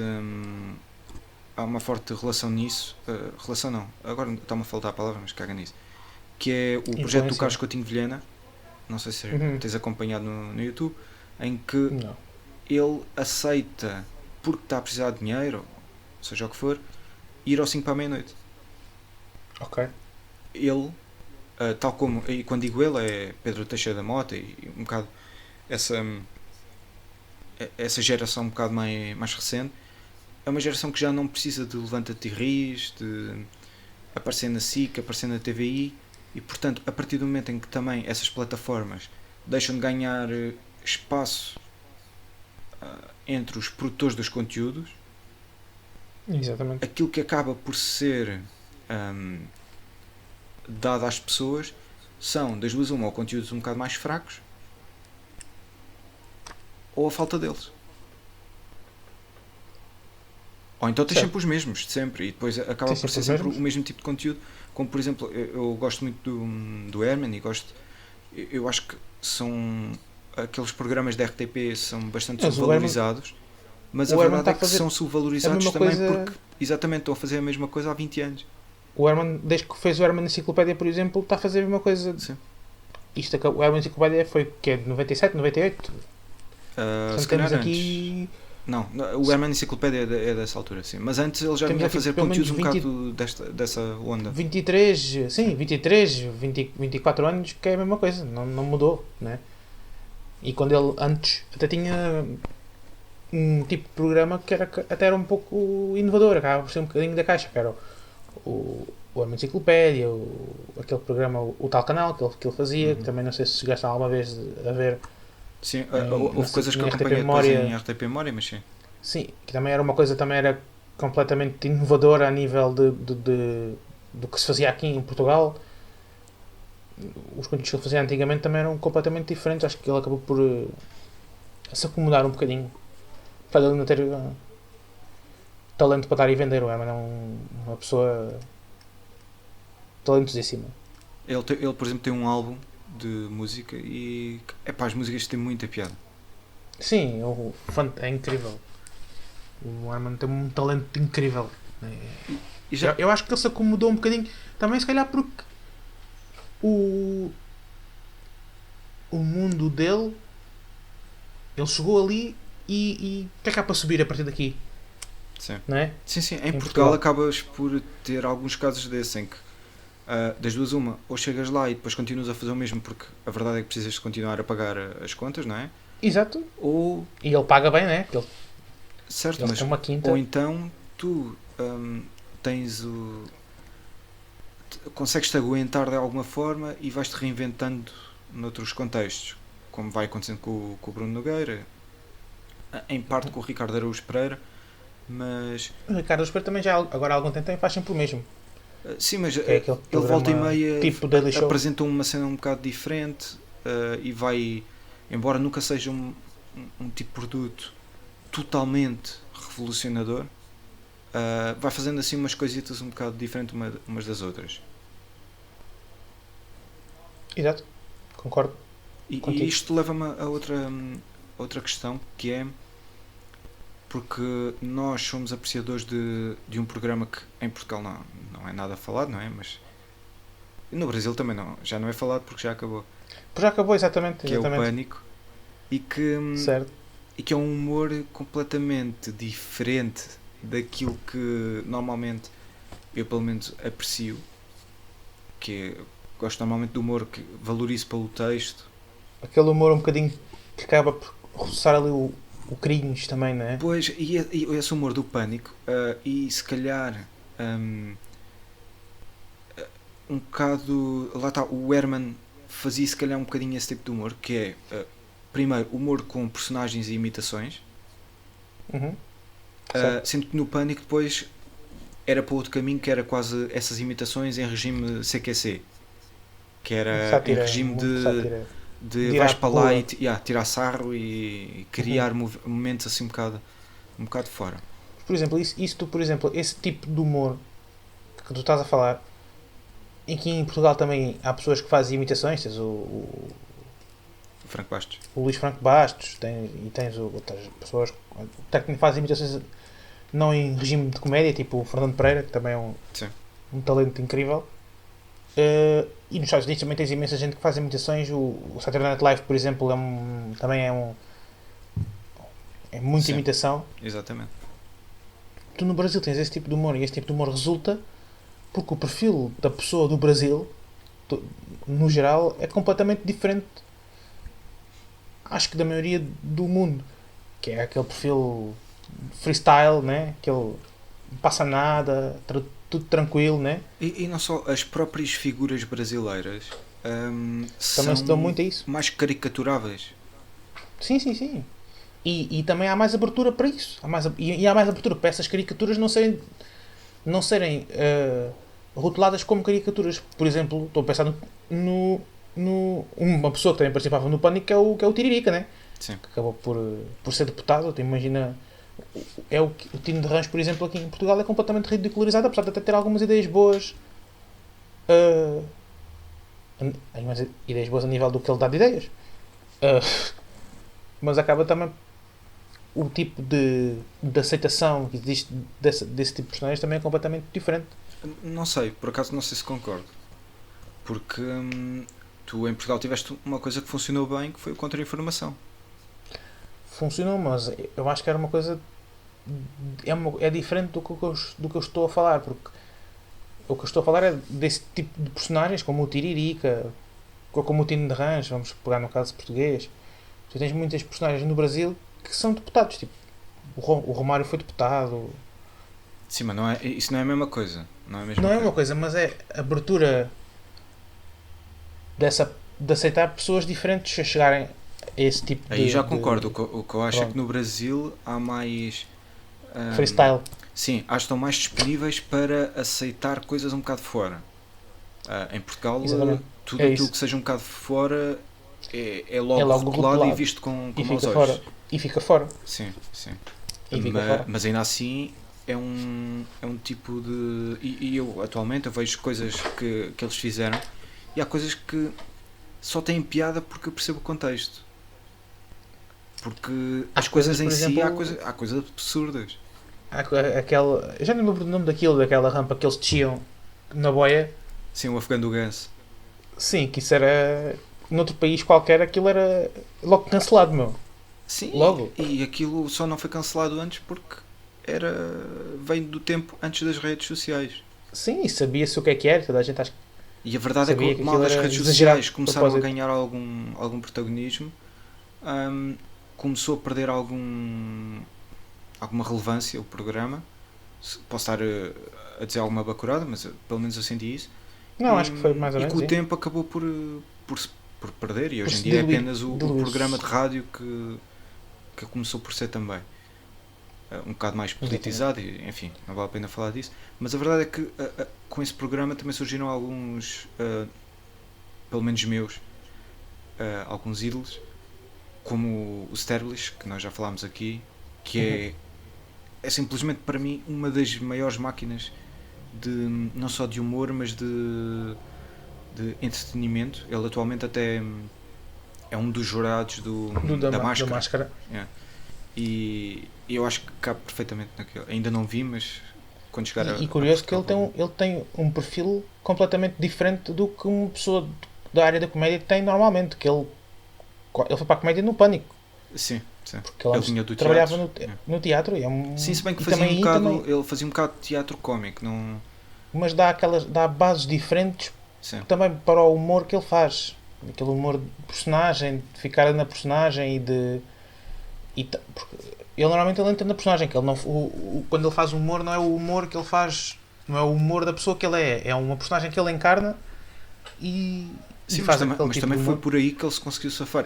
relação nisso. Relação não, agora está-me a faltar a palavra, mas caga nisso. que é o projeto do Influência. Carlos Coutinho Vilhena, não sei se tens acompanhado no YouTube, em que Não. ele aceita, porque está a precisar de dinheiro, seja o que for, ir ao 5 para a meia-noite. Ok. Ele, tal como, e quando digo ele, é Pedro Teixeira da Mota e um bocado essa geração um bocado mais recente, é uma geração que já não precisa de levanta-te e ris, de aparecer na SIC, aparecer na TVI, e portanto, a partir do momento em que também essas plataformas deixam de ganhar espaço entre os produtores dos conteúdos, Exatamente. aquilo que acaba por ser dado às pessoas são, das duas uma, ou conteúdos um bocado mais fracos ou a falta deles. Ou então tens Certo. sempre os mesmos, de sempre, e depois acaba Tens por ser sempre os sempre mesmos. o mesmo tipo de conteúdo. Como por exemplo, eu gosto muito do Herman e gosto. Eu acho que são aqueles programas da RTP são bastante Mas o subvalorizados, mas a o Herman verdade é está a que fazer são a subvalorizados mesma também coisa- porque exatamente estão a fazer a mesma coisa há 20 anos. O Herman, desde que fez o Herman Enciclopédia, por exemplo, está a fazer a mesma coisa. Sim. O Herman Enciclopédia foi o quê? De 97, 98? Se Portanto, calhar temos antes. aqui. Não, o Herman Enciclopédia é dessa altura, sim. Mas antes ele já Temos vinha a aqui fazer pelo menos conteúdos um 20 bocado dessa onda. 23, sim, 23, 20, 24 anos, que é a mesma coisa, não mudou, né? E quando ele antes até tinha um tipo de programa que até era um pouco inovador, acabava por ser um bocadinho da caixa, que era o Herman Enciclopédia, aquele programa, o tal canal que ele fazia, que também não sei se chegaste alguma vez a ver. Sim, não houve sei, coisas que em eu RTP acompanhei depois Memória. em RTP Memória, mas sim. Sim, que também era uma coisa, também era completamente inovadora a nível do que se fazia aqui em Portugal. Os conteúdos que ele fazia antigamente também eram completamente diferentes. Acho que ele acabou por se acomodar um bocadinho. Para ele não ter talento para dar e vender, o Herman é uma pessoa talentosíssima. Ele, por exemplo, tem um álbum de música e as músicas têm muita piada. Sim, é incrível. O Herman tem um talento incrível. E já, Eu acho que ele se acomodou um bocadinho. Também se calhar porque o mundo dele, ele chegou ali e o que é que há para subir a partir daqui? sim. Não é? Sim, em Em Portugal Portugal. acabas por ter alguns casos desses em que das duas uma, ou chegas lá e depois continuas a fazer o mesmo porque a verdade é que precisas de continuar a pagar as contas, não é? Exato. Ou, E ele paga bem, não é? Porque certo, ele mas tem uma quinta. ou então tu tens consegues-te aguentar de alguma forma e vais-te reinventando noutros contextos, como vai acontecendo com o Bruno Nogueira, em parte com o Ricardo Araújo Pereira, mas O Ricardo Espera também já agora há algum tempo também faz sempre o mesmo. sim, mas Que é aquele ele volta e programa meia tipo Daily Show. apresenta uma cena um bocado diferente e vai, embora nunca seja um tipo de produto totalmente revolucionador, vai fazendo assim umas coisitas um bocado diferentes umas das outras. Exato. Concordo. Contigo. E isto leva-me a outra questão, que é porque nós somos apreciadores de um programa que em Portugal não é nada falado, não é? Mas no Brasil também já não é falado porque já acabou. Pois já acabou, exatamente. Que é o Pânico Certo. e que é um humor completamente diferente daquilo que normalmente eu pelo menos aprecio, que gosto normalmente do humor que valorizo pelo texto. Aquele humor um bocadinho que acaba por roçar ali o cringe também, não é? Pois, e esse humor do Pânico e se calhar um bocado, lá está, o Herman fazia se calhar um bocadinho esse tipo de humor, que é primeiro humor com personagens e imitações, Uhum. sendo que no Pânico depois era para outro caminho, que era quase essas imitações em regime CQC, que era Sátira, em regime muito sátira. de De ir vais à para rua. lá e tirar sarro e criar momentos assim um bocado fora. Por exemplo, esse tipo de humor que tu estás a falar, em que em Portugal também há pessoas que fazem imitações, tens o Franco Bastos. Luís Franco Bastos, tens outras pessoas que fazem imitações não em regime de comédia, tipo o Fernando Pereira, que também é Sim. um talento incrível. E nos Estados Unidos também tens imensa gente que faz imitações. O Saturday Night Live, por exemplo, também é muita Sim. imitação. Exatamente. Tu no Brasil tens esse tipo de humor, e esse tipo de humor resulta porque o perfil da pessoa do Brasil, no geral, é completamente diferente, acho que da maioria do mundo, que é aquele perfil freestyle, né? Aquele não passa nada, tudo tranquilo, né? E não só as próprias figuras brasileiras Também são se dão muito a isso. mais caricaturáveis. Sim, sim, sim. E também há mais abertura para isso. E há mais abertura para essas caricaturas não serem rotuladas como caricaturas. Por exemplo, estou a pensar uma pessoa que também participava no Pânico, que é o Tiririca, né? Sim. Que acabou por ser deputado. Tu imagina, o Tino de Rãs, por exemplo, aqui em Portugal é completamente ridicularizado, apesar de até ter algumas ideias boas. Algumas ideias boas a nível do que ele dá de ideias. Mas acaba também o tipo de aceitação que existe desse tipo de personagens também é completamente diferente. Não sei, por acaso não sei se concordo. Porque tu em Portugal tiveste uma coisa que funcionou bem, que foi o contra-informação. Funcionou, mas eu acho que era uma coisa. É diferente do que eu estou a falar, porque o que eu estou a falar é desse tipo de personagens, como o Tiririca, ou como o Tino de Rãs, vamos pegar no caso português. Tu tens muitas personagens no Brasil que são deputados, tipo, o Romário foi deputado. Sim, mas isso não é a mesma coisa. Não é a mesma Não é coisa. uma coisa, mas é a abertura de aceitar pessoas diferentes a chegarem a esse tipo de. Aí já concordo. O que eu acho é Pronto. que no Brasil há mais. Freestyle. Sim, acho que estão mais disponíveis para aceitar coisas um bocado fora. Em Portugal, Exatamente. tudo É aquilo isso. que seja um bocado fora é É logo logo rotulado e rotulado. visto com E maus fica olhos. fora. E fica fora. Sim, sim. E fica fora. Mas ainda assim é um tipo de. E eu atualmente eu vejo coisas que eles fizeram e há coisas que só têm piada porque eu percebo o contexto. Porque Há as coisas coisas, em por si exemplo, há coisas absurdas. eu já nem lembro do nome daquela rampa que eles desciam na boia. Sim, o Afegão do Ganso. Sim, que isso era. Noutro país qualquer aquilo era logo cancelado, meu. Sim, Logo. e aquilo só não foi cancelado antes porque vem do tempo antes das redes sociais. Sim, e sabia-se o que era, toda a gente acho que E a verdade é sabia que que mal aquilo das era redes exagerado sociais de começaram a propósito. ganhar algum protagonismo, começou a perder alguma relevância o programa. Posso estar a dizer alguma bacurada, mas pelo menos eu senti isso. Não, acho que foi mais ou E menos, com o sim. tempo acabou por perder, e Por hoje em se dia é diluir. apenas o Diluir-se. programa de rádio que começou por ser também um bocado mais politizado, e, enfim, não vale a pena falar disso. Mas a verdade é que com esse programa também surgiram alguns, pelo menos meus, alguns ídolos, como o Sterblish, que nós já falámos aqui, que é simplesmente para mim uma das maiores máquinas não só de humor, mas de entretenimento. Ele atualmente até é um dos jurados da Da Máscara. máscara. E eu acho que cabe perfeitamente naquele. Ainda não vi, mas quando chegar E curioso que ele tem um perfil completamente diferente do que uma pessoa da área da comédia tem normalmente. Que ele foi para a comédia no Pânico. Sim, sim. Porque ele vinha do trabalhava teatro. no teatro. E Sim, se bem que e fazia também um bocado, também, ele fazia um bocado de teatro cómico, não. mas dá bases diferentes Sim. também para o humor que ele faz. Aquele humor de personagem, de ficar na personagem porque ele normalmente entra na personagem, que ele não, quando ele faz humor não é o humor que ele faz, não é o humor da pessoa que ele é uma personagem que ele encarna e Sim, faz mas aquele tipo também de foi humor. por aí que ele se conseguiu safar.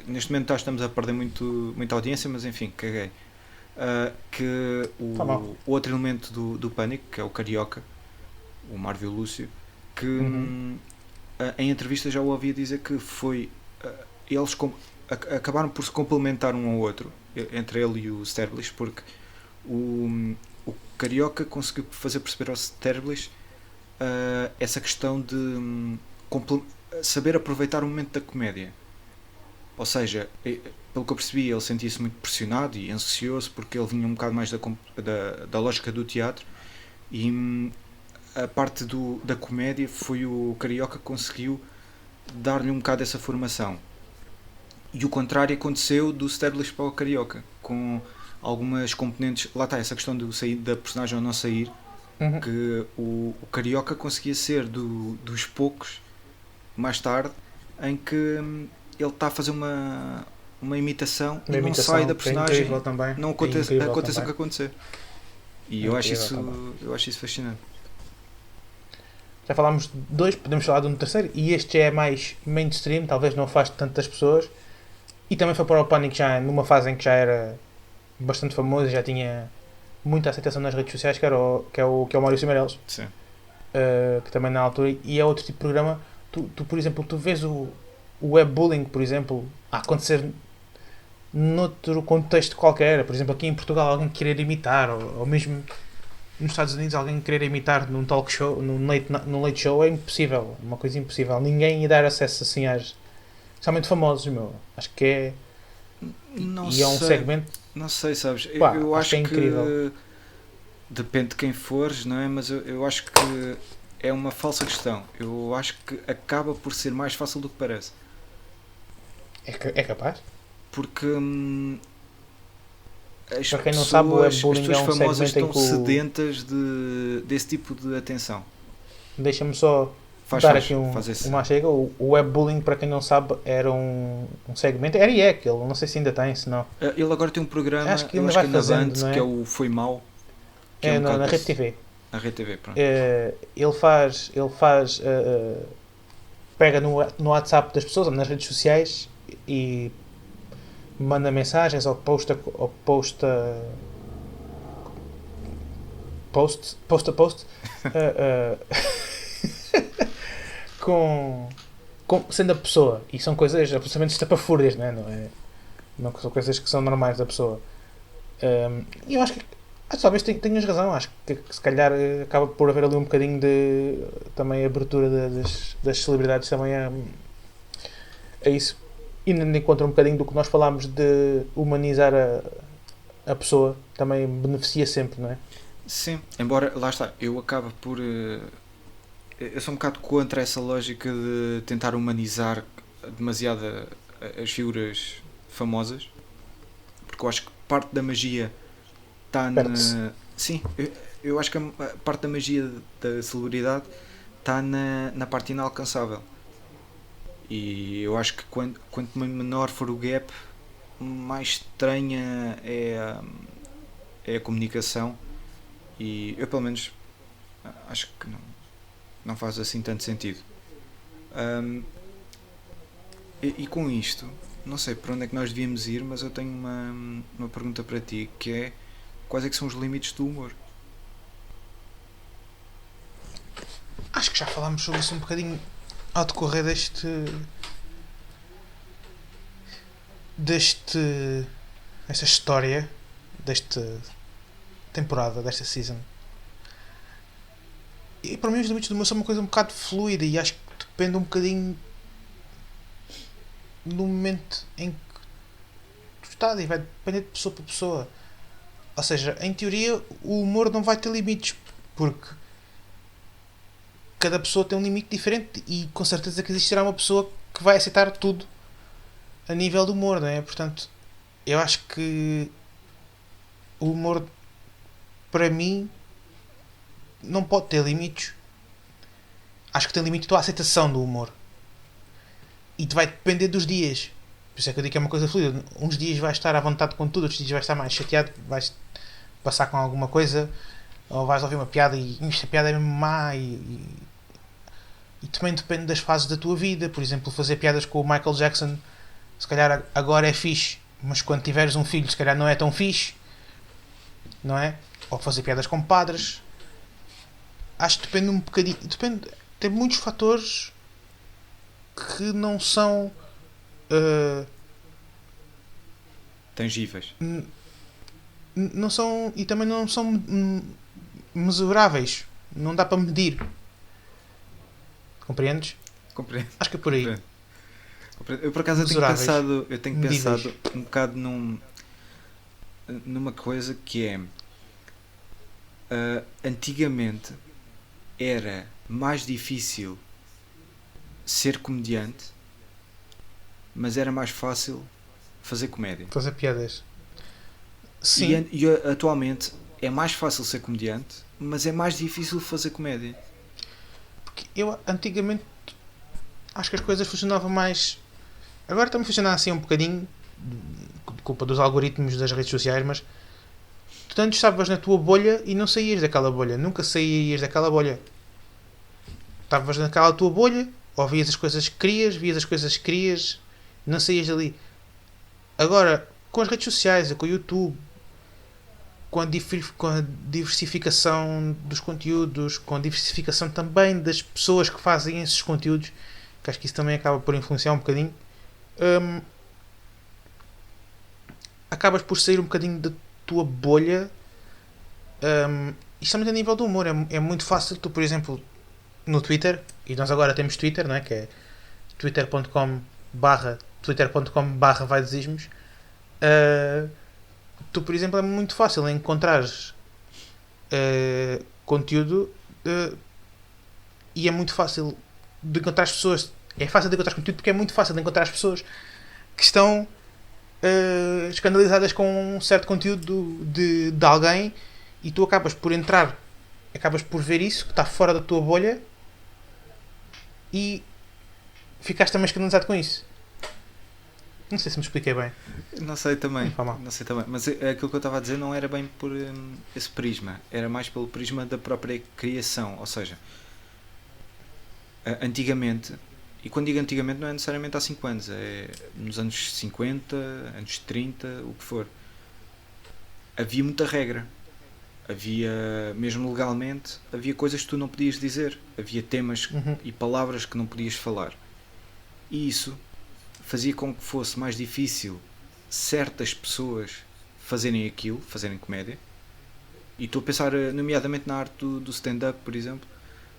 Neste momento estamos a perder muita audiência, mas enfim, caguei. Que Tá bom. o outro elemento do Pânico, que é o Carioca, o Marvio Lúcio, que em entrevista já o ouvia dizer que foi. Eles acabaram por se complementar um ao outro, entre ele e o Sterblish, porque o Carioca conseguiu fazer perceber ao Sterblish essa questão de saber aproveitar o momento da comédia. Ou seja, pelo que eu percebi, ele sentia-se muito pressionado e ansioso porque ele vinha um bocado mais da lógica do teatro e a parte da comédia foi o Carioca que conseguiu dar-lhe um bocado essa formação. E o contrário aconteceu do Stablish para o Carioca, com algumas componentes. Lá está essa questão do sair da personagem ou não sair, Uhum. que o Carioca conseguia ser dos poucos, mais tarde, em que ele está a fazer uma imitação Uma e não imitação sai da que é personagem, incrível também. não É aconteça incrível o que também. acontecer. E É eu acho, incrível eu acho isso fascinante. Já falámos de dois, podemos falar de um terceiro, e este já é mais mainstream, talvez não afaste tantas pessoas. E também foi para o Pânico já numa fase em que já era bastante famoso e já tinha muita aceitação nas redes sociais, que é o Maurício Meirelles, Sim. que também na altura, e é outro tipo de programa. Por exemplo, tu vês o webbullying, por exemplo, a acontecer noutro contexto qualquer, por exemplo, aqui em Portugal alguém querer imitar, ou mesmo nos Estados Unidos alguém querer imitar num talk show, num late show, é impossível, uma coisa impossível. Ninguém ia dar acesso assim às, especialmente famosos, meu. Acho que é, Não e é um sei, segmento, não sei, sabes? pá, Eu acho que é incrível. depende de quem fores, não é? Mas eu acho que é uma falsa questão. Eu acho que acaba por ser mais fácil do que parece. É capaz? Porque Para quem não sabe, o as webbullying é pessoas um famosas segmento em estão que sedentas desse tipo de atenção. deixa-me só Faz, dar faz, aqui faz esse. uma chega. O webbullying, para quem não sabe, era um segmento, era e é aquele, não sei se ainda tem, se não. Ele agora tem um programa, Acho que eu ainda acho que vai é na fazendo, Band, não é? que é o Foi Mal, que é É um bocado na Rede desse- TV. na Rede TV, pronto. Ele pega no WhatsApp das pessoas, nas redes sociais, e manda mensagens ou post eh, com, sendo a pessoa, e são coisas absolutamente estapafúrdias, não são coisas que são normais da pessoa. E eu acho que talvez tenhas razão, acho que se calhar acaba por haver ali um bocadinho de também abertura das celebridades também a isso, indo de encontro um bocadinho do que nós falámos de humanizar a pessoa, também beneficia sempre, não é? Sim, embora, lá está, eu acabo por. Eu sou um bocado contra essa lógica de tentar humanizar demasiado as figuras famosas, porque eu acho que parte da magia está Perde-se. na. Sim, eu acho que a parte da magia da celebridade está na parte inalcançável. E eu acho que quanto menor for o gap, mais estranha é a comunicação. E eu, pelo menos, acho que não faz assim tanto sentido. E com isto, não sei por onde é que nós devíamos ir, mas eu tenho uma pergunta para ti, que é: quais é que são os limites do humor? Acho que já falámos sobre isso um bocadinho ao decorrer desta história, desta temporada, desta season. E para mim os limites do humor são uma coisa um bocado fluida e acho que depende um bocadinho do momento em que tu estás e vai depender de pessoa para pessoa. Ou seja, em teoria o humor não vai ter limites porque cada pessoa tem um limite diferente e com certeza que existirá uma pessoa que vai aceitar tudo a nível do humor, não é? Portanto, eu acho que o humor para mim não pode ter limites. Acho que tem limite a tua aceitação do humor. E vai depender dos dias. Por isso é que eu digo que é uma coisa fluida. Uns dias vais estar à vontade com tudo, outros dias vais estar mais chateado, vais passar com alguma coisa, ou vais ouvir uma piada e esta piada é mesmo má e também depende das fases da tua vida. Por exemplo, fazer piadas com o Michael Jackson se calhar agora é fixe, mas quando tiveres um filho se calhar não é tão fixe, não é? Ou fazer piadas com padres. Acho que depende um bocadinho, depende, tem muitos fatores que não são Tangíveis. não são e também não são mesuráveis, não dá para medir, compreendes? Compreendo. Acho que é por aí. Compreendo. Eu por acaso Mesuráveis. eu tenho Medíveis. pensado um bocado numa coisa que é antigamente era mais difícil ser comediante, mas era mais fácil fazer comédia. Fazer piadas. Sim. E atualmente é mais fácil ser comediante, mas é mais difícil fazer comédia. Porque eu antigamente acho que as coisas funcionavam mais. Agora também funciona assim um bocadinho, culpa dos algoritmos das redes sociais, mas tu antes estavas na tua bolha e não saías daquela bolha. Nunca saías daquela bolha. Estavas naquela tua bolha, ouvias as coisas que querias, vias as coisas que querias, não saías dali. Agora, com as redes sociais, com o YouTube, com a diversificação dos conteúdos, com a diversificação também das pessoas que fazem esses conteúdos, que acho que isso também acaba por influenciar um bocadinho, acabas por sair um bocadinho da tua bolha. Isto também a nível do humor. É muito fácil tu, por exemplo, no Twitter, e nós agora temos Twitter, não é? Que é twitter.com/vaidesismos. Tu, por exemplo, é muito fácil encontrares conteúdo e é muito fácil de encontrar as pessoas. É fácil de encontrar conteúdo porque é muito fácil de encontrar as pessoas que estão escandalizadas com um certo conteúdo de alguém, e tu acabas por entrar, acabas por ver isso que está fora da tua bolha e ficaste também escandalizado com isso. Não sei se me expliquei bem. Não sei também. Não sei também. Mas aquilo que eu estava a dizer não era bem por esse prisma. Era mais pelo prisma da própria criação. Ou seja, antigamente, e quando digo antigamente não é necessariamente há 5 anos, é nos anos 50, anos 30, o que for. Havia muita regra. Havia, mesmo legalmente, havia coisas que tu não podias dizer. Havia temas e palavras que não podias falar. E isso fazia com que fosse mais difícil certas pessoas fazerem aquilo, fazerem comédia. E estou a pensar nomeadamente na arte do stand-up, por exemplo,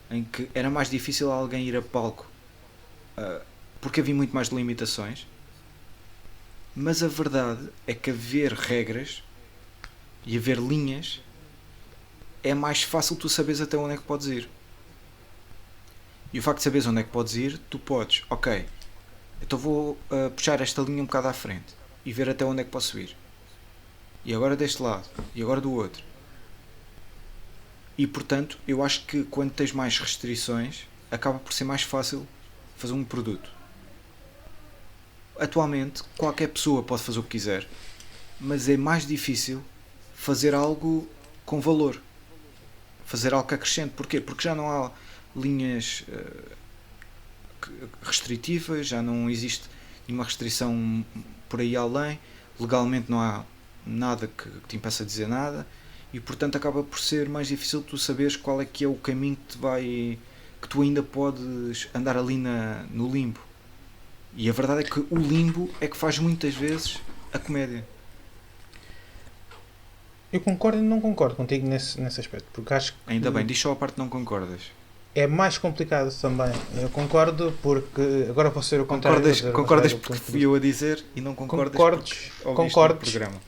em que era mais difícil alguém ir a palco porque havia muito mais limitações. Mas a verdade é que haver regras e haver linhas é mais fácil tu saberes até onde é que podes ir. E o facto de saberes onde é que podes ir, tu podes, ok, então vou puxar esta linha um bocado à frente e ver até onde é que posso ir. E agora deste lado, e agora do outro. E portanto, eu acho que quando tens mais restrições, acaba por ser mais fácil fazer um produto. Atualmente, qualquer pessoa pode fazer o que quiser, mas é mais difícil fazer algo com valor. Fazer algo que acrescente. Porquê? Porque já não há linhas restritivas, já não existe nenhuma restrição por aí além, legalmente não há nada que te impeça de dizer nada, e portanto acaba por ser mais difícil tu saberes qual é que é o caminho que tu ainda podes andar ali no limbo. E a verdade é que o limbo é que faz muitas vezes a comédia. Eu concordo e não concordo contigo nesse aspecto, porque acho que Ainda bem, diz só a parte que não concordas. é mais complicado também. Eu concordo porque agora vou ser o contrário. Concordas porque fui eu a dizer e não concordas concordes. No programa.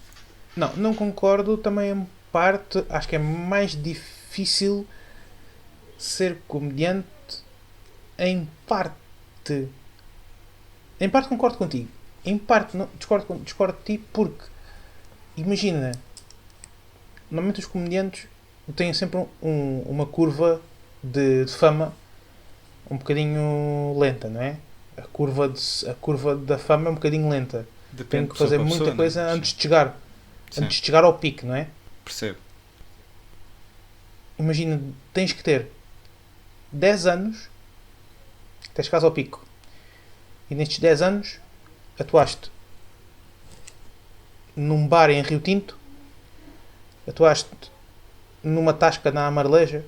Não concordo também em parte. Acho que é mais difícil ser comediante em parte. Em parte concordo contigo. Em parte não, discordo de ti porque imagina, normalmente os comediantes têm sempre uma curva de fama um bocadinho lenta, não é? A curva da fama é um bocadinho lenta. Tem que fazer muita pessoa, coisa antes de chegar. Sim. Antes de chegar ao pico, não é? Percebo. Imagina, tens que ter 10 anos até chegares ao pico. E nestes 10 anos atuaste num bar em Rio Tinto, atuaste numa tasca na Amareleja,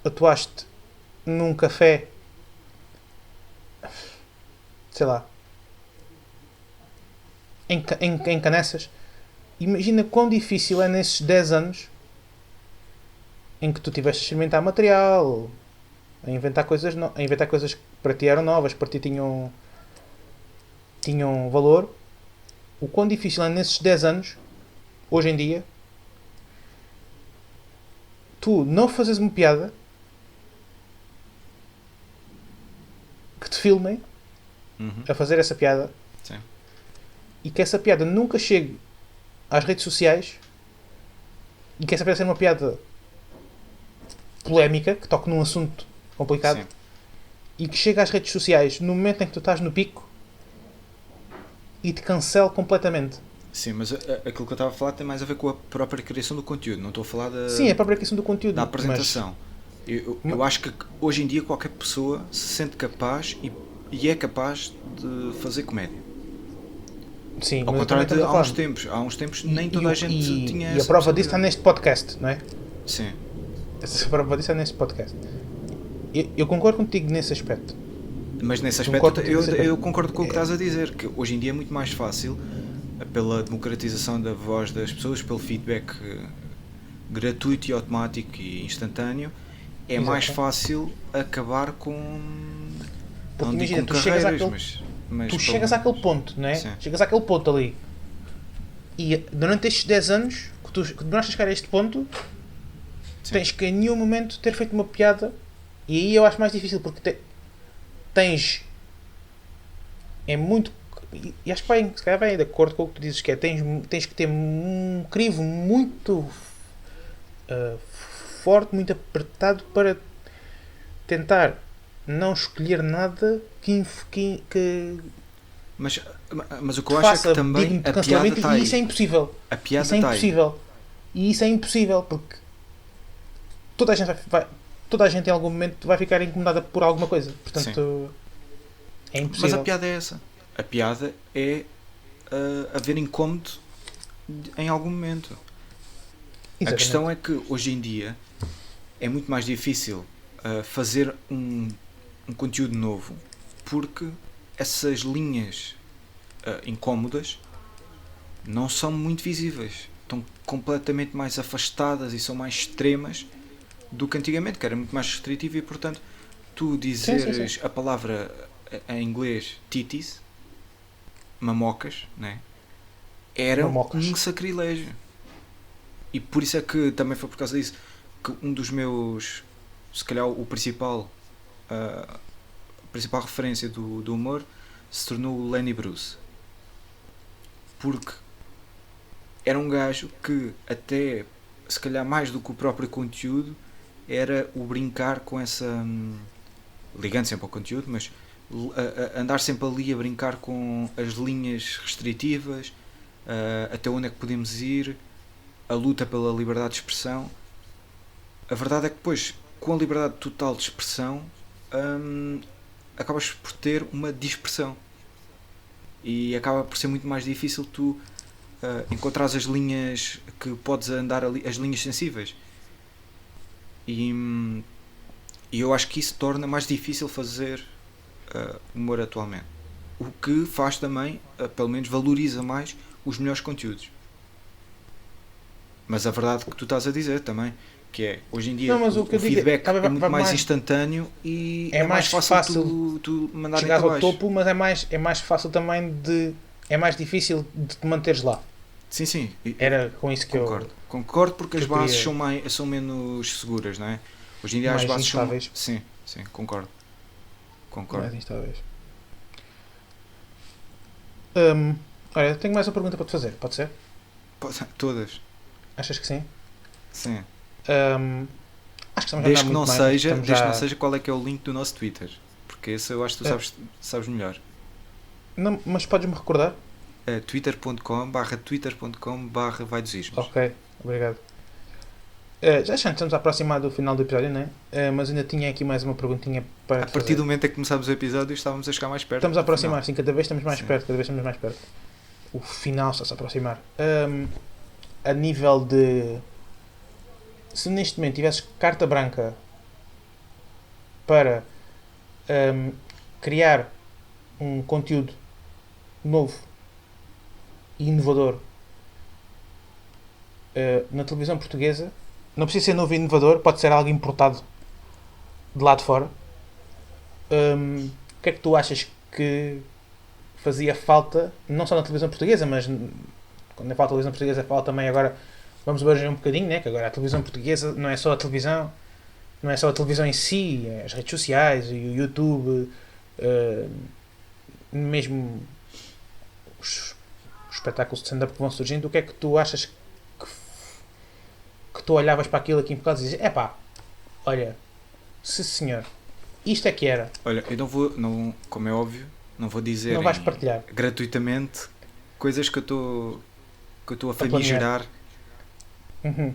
atuaste num café, sei lá, em Canessas. Imagina quão difícil é nesses 10 anos em que tu tiveste a experimentar material, a inventar coisas que para ti eram novas, para ti tinham valor. O quão difícil é nesses 10 anos, hoje em dia, tu não fazes uma piada, que te filmem Uhum. a fazer essa piada, Sim. e que essa piada nunca chegue às redes sociais, e que essa piada seja uma piada polémica, que toque num assunto complicado, Sim. e que chegue às redes sociais no momento em que tu estás no pico e te cancele completamente. Sim, mas aquilo que eu estava a falar tem mais a ver com a própria criação do conteúdo. Não estou a falar Sim, é a própria questão do conteúdo. da apresentação. Eu acho que hoje em dia qualquer pessoa se sente capaz e é capaz de fazer comédia. Mas, sim, Ao mas contrário também de estamos a falar. há uns tempos nem toda a gente tinha E a essa prova disso está possibilidade. neste podcast, não é? Sim, A prova disso está neste podcast. Eu concordo contigo nesse aspecto. mas nesse Concordo aspecto contigo nesse aspecto. eu concordo com o que estás a dizer, que hoje em dia é muito mais fácil, pela democratização da voz das pessoas, pelo feedback gratuito e automático e instantâneo, é Exato. mais fácil acabar com, Porque não digo imagina, com tu chegas carreiras, àquele- mas Tu pelo chegas menos- àquele ponto, não é? Sim. Chegas àquele ponto ali. E durante estes 10 anos que demoraste a chegar a este ponto, Sim. tens que em nenhum momento ter feito uma piada. E aí eu acho mais difícil porque tens. É muito. E acho que se calhar vai de acordo com o que tu dizes que é. Tens que ter um crivo muito forte, muito apertado para tentar não escolher nada que Mas o que eu acho é faça que também digno de a piada cancelamento, está e isso é aí. impossível. A piada Isso é está aí. impossível. E isso é impossível porque toda a gente toda a gente em algum momento vai ficar incomodada por alguma coisa. Portanto, é Mas impossível. a piada é essa. A piada é haver incómodo em algum momento. A Exatamente. questão é que hoje em dia é muito mais difícil fazer um conteúdo novo porque essas linhas incómodas não são muito visíveis. Estão completamente mais afastadas e são mais extremas do que antigamente, que era muito mais restritivo e, portanto, tu dizeres sim. a palavra em inglês titties, mamocas, né? Era Mamocas. um sacrilégio. E por isso é que também foi por causa disso que um dos meus, se calhar a principal referência do humor se tornou o Lenny Bruce. Porque era um gajo que até, se calhar mais do que o próprio conteúdo, era o brincar com essa... ligando sempre ao conteúdo, mas andar sempre ali a brincar com as linhas restritivas, até onde é que podemos ir, a luta pela liberdade de expressão. A verdade é que depois, com a liberdade total de expressão, acabas por ter uma dispersão. E acaba por ser muito mais difícil tu encontrares as linhas que podes andar ali, as linhas sensíveis. E eu acho que isso torna mais difícil fazer humor atualmente. O que faz também, pelo menos valoriza mais os melhores conteúdos. Mas a verdade que tu estás a dizer também, que é, hoje em dia Não, mas o que eu digo é, feedback é muito mais mais instantâneo e é mais fácil tu mandar chegar abaixo. ao topo, mas é mais fácil também é mais difícil de te manteres lá. Sim, sim. Era com isso que Concordo porque que as eu bases queria- são menos seguras, não é? Hoje em dia Mais as bases instáveis. são... Sim, concordo. mais instáveis. Olha, tenho mais uma pergunta para te fazer, pode ser? Todas. Achas que sim? Sim. Acho que estamos a Desde andar que não muito bem, seja, estamos desde que já- não seja qual é que é o link do nosso Twitter. Porque esse eu acho que tu sabes melhor. Não, mas podes-me recordar? É twitter.com/vaidosismos. Ok, obrigado. Já estamos a aproximar do final do episódio, não é? Mas ainda tinha aqui mais uma perguntinha para A te partir fazer. do momento em que começámos o episódio estávamos a chegar mais perto. Estamos a aproximar, sim, cada vez estamos mais Sim. perto, cada vez estamos mais perto. O final está-se a aproximar. A nível de... Se neste momento tivesses carta branca para criar um conteúdo novo e inovador na televisão portuguesa, não precisa ser novo e inovador, pode ser algo importado de lá de fora. O que é que tu achas que fazia falta, não só na televisão portuguesa, mas quando eu falo televisão portuguesa, falo também agora vamos abranger um bocadinho, né? Que agora a televisão portuguesa não é só a televisão, não é só a televisão em si, é as redes sociais, o YouTube, eh, mesmo os espetáculos de stand-up que vão surgindo. O que é que tu achas que tu olhavas para aquilo aqui em Portugal e dizias, epá, olha, sim senhor, isto é que era, Olha, eu não vou, não, como é óbvio, não vou dizer não vais partilhar. gratuitamente coisas que eu estou a A planear. famigerar Uhum.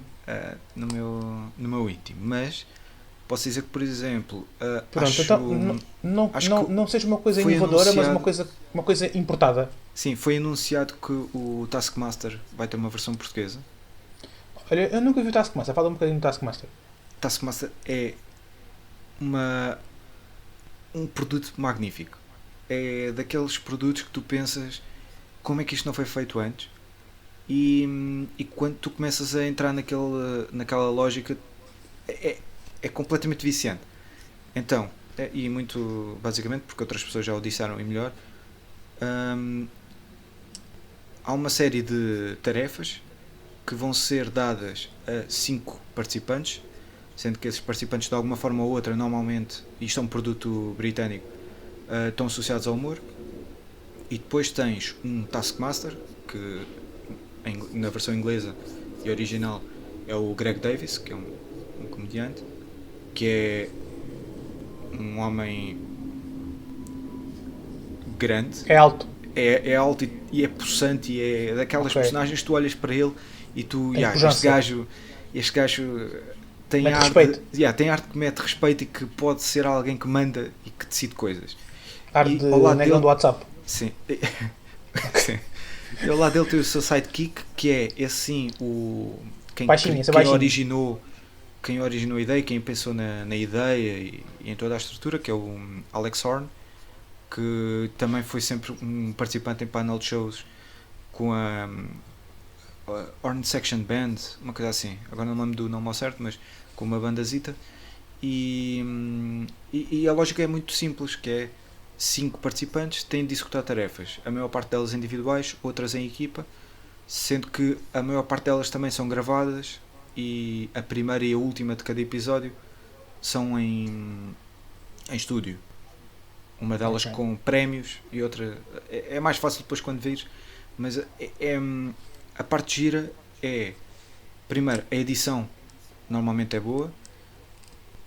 no meu íntimo, mas posso dizer que, por exemplo, Pronto, acho, então acho que não seja uma coisa foi inovadora, mas anunciado- uma coisa importada. sim, foi anunciado que o Taskmaster vai ter uma versão portuguesa. Olha, eu nunca vi o Taskmaster, fala um bocadinho do Taskmaster. Taskmaster é um produto magnífico. É daqueles produtos que tu pensas como é que isto não foi feito antes, e quando tu começas a entrar naquela lógica é completamente viciante. Então, e muito basicamente porque outras pessoas já o disseram e melhor, hum, há uma série de tarefas que vão ser dadas a 5 participantes, sendo que esses participantes de alguma forma ou outra, normalmente, isto é um produto britânico, estão associados ao humor. E depois tens um Taskmaster, que na versão inglesa e original é o Greg Davis, que é um comediante, que é um homem grande, É alto, é alto e é possante, e é daquelas Ok. personagens que tu olhas para ele e tu, Tem este pujança. gajo tem Mete ar, respeito. tem arte que mete respeito e que pode ser alguém que manda e que decide coisas. ar E de ao lado negão dele- do WhatsApp. Sim. Sim. E ao lado dele tem o seu sidekick, que é esse sim quem, Baixinho, esse é quem baixinho. originou a ideia, quem pensou na ideia e em toda a estrutura, que é o Alex Horn, que também foi sempre um participante em panel de shows com a Horn Section Band, uma coisa assim, agora não lembro do nome ao certo, mas com uma bandazita. E a lógica é muito simples, que é 5 participantes têm de executar tarefas, a maior parte delas individuais, outras em equipa, sendo que a maior parte delas também são gravadas e a primeira e a última de cada episódio são em estúdio. Uma delas Ok. com prémios e outra é mais fácil depois quando vires, mas a parte gira é, primeiro, a edição normalmente é boa,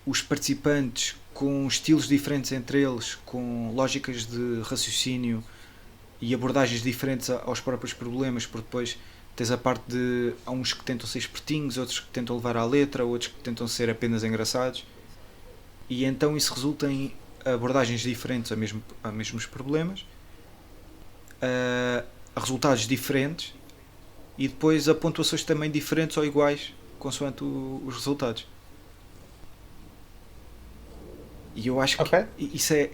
os participantes com estilos diferentes entre eles, com lógicas de raciocínio e abordagens diferentes aos próprios problemas, porque depois tens a parte de há uns que tentam ser espertinhos, outros que tentam levar à letra, outros que tentam ser apenas engraçados, e então isso resulta em abordagens diferentes a mesmos problemas, a resultados diferentes e depois a pontuações também diferentes ou iguais consoante os resultados. E eu acho Ok. que isso é.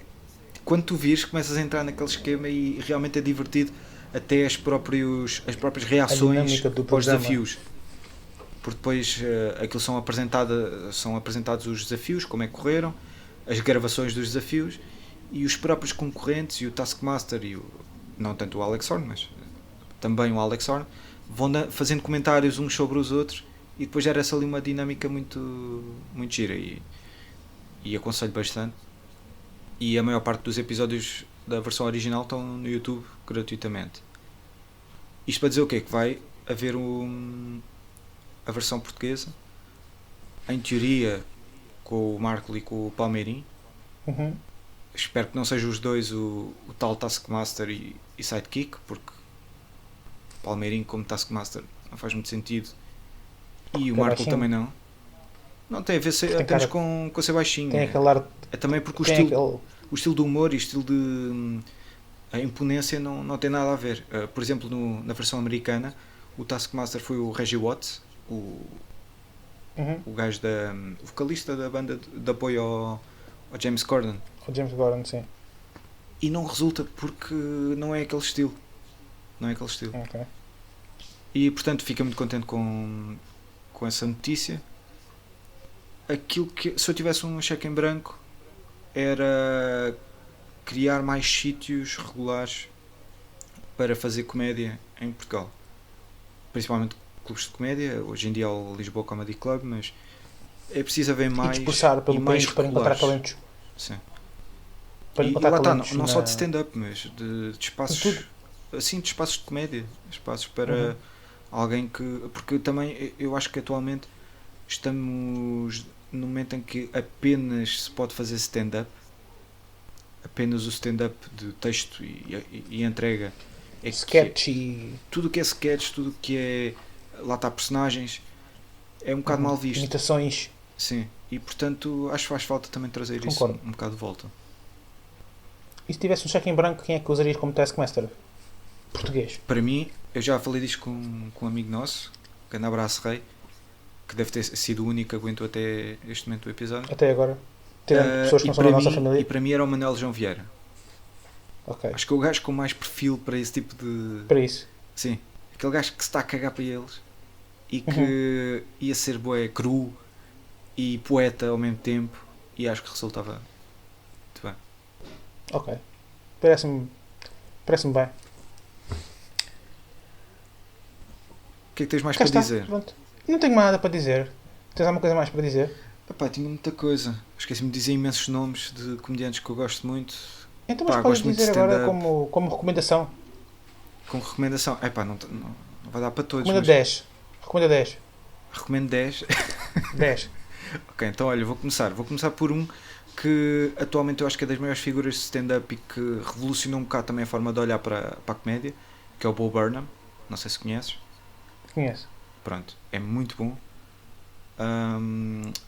Quando tu vires, começas a entrar naquele esquema e realmente é divertido até as próprias reações dinâmica do aos programa. desafios. Porque depois aquilo são apresentados os desafios, como é que correram, as gravações dos desafios e os próprios concorrentes e o Taskmaster não tanto o Alex Horn, mas também o Alex Horn, vão fazendo comentários uns sobre os outros e depois gera-se ali uma dinâmica muito, muito gira e aconselho bastante. E a maior parte dos episódios da versão original estão no YouTube gratuitamente. Isto para dizer o quê? Que vai haver a versão portuguesa, em teoria com o Marco e com o Palmeirim. Uhum. Espero que não sejam os dois o tal Taskmaster e Sidekick, porque Palmeirim como Taskmaster não faz muito sentido e o Que é Marco baixinho. também não. Não tem a ver Tem apenas cara- com ser baixinho. Tem aquele ar. É também porque o Tem estilo, aquele. o estilo do humor e o estilo de a imponência não tem nada a ver. Por exemplo, na versão americana, o Taskmaster foi o Reggie Watts, o Uhum. gajo o vocalista da banda de apoio ao James Corden. O James Gordon, sim. E não resulta porque não é aquele estilo. Não é aquele estilo. Ok. E portanto fico muito contente com essa notícia. Aquilo que, se eu tivesse um cheque em branco, era criar mais sítios regulares para fazer comédia em Portugal, principalmente clubes de comédia, hoje em dia é o Lisboa Comedy Club, mas é preciso haver E mais dispersar e pelo mais país para encontrar regulares. talentos. Sim. Para E encontrar lá está, talentos não só na- de stand-up, mas de espaços, tudo. assim, de espaços de comédia, espaços para Uhum. alguém que, porque também eu acho que atualmente estamos no momento em que apenas se pode fazer stand-up, apenas o stand-up de texto e entrega é que Sketch e tudo o que é sketch, tudo o que é lá está personagens é um bocado mal visto. imitações. Sim, e portanto acho que faz falta também trazer Concordo. isso um bocado de volta. E se tivesse um cheque em branco, quem é que usarias como Taskmaster? Português. Para mim, eu já falei disto com um amigo nosso, grande abraço Rei, que deve ter sido o único que aguentou até este momento do episódio. Até agora. Tirando pessoas que E não são da para nossa mim- família. E para mim era o Manuel João Vieira. Ok. Acho que é o gajo com mais perfil para esse tipo de. Para isso. Sim, aquele gajo que se está a cagar para eles e que ia ser bué cru e poeta ao mesmo tempo, e acho que resultava muito bem. Ok. Parece-me bem. O que é que tens mais Cá para está. dizer? Pronto. Não tenho mais nada para dizer. Tens alguma coisa mais para dizer? Epá, tinha muita coisa. Esqueci-me de dizer imensos nomes de comediantes que eu gosto muito. Então, Pá, mas podes gosto muito de dizer agora stand-up. como recomendação. Com recomendação. Epá, não vai dar para todos, Recomenda mas 10. Recomenda 10. recomendo 10. 10. Ok, então olha, vou começar por um que atualmente eu acho que é das maiores figuras de stand-up e que revolucionou um bocado também a forma de olhar para a comédia, que é o Bo Burnham. Não sei se conheces. Conheço. Pronto, é muito bom.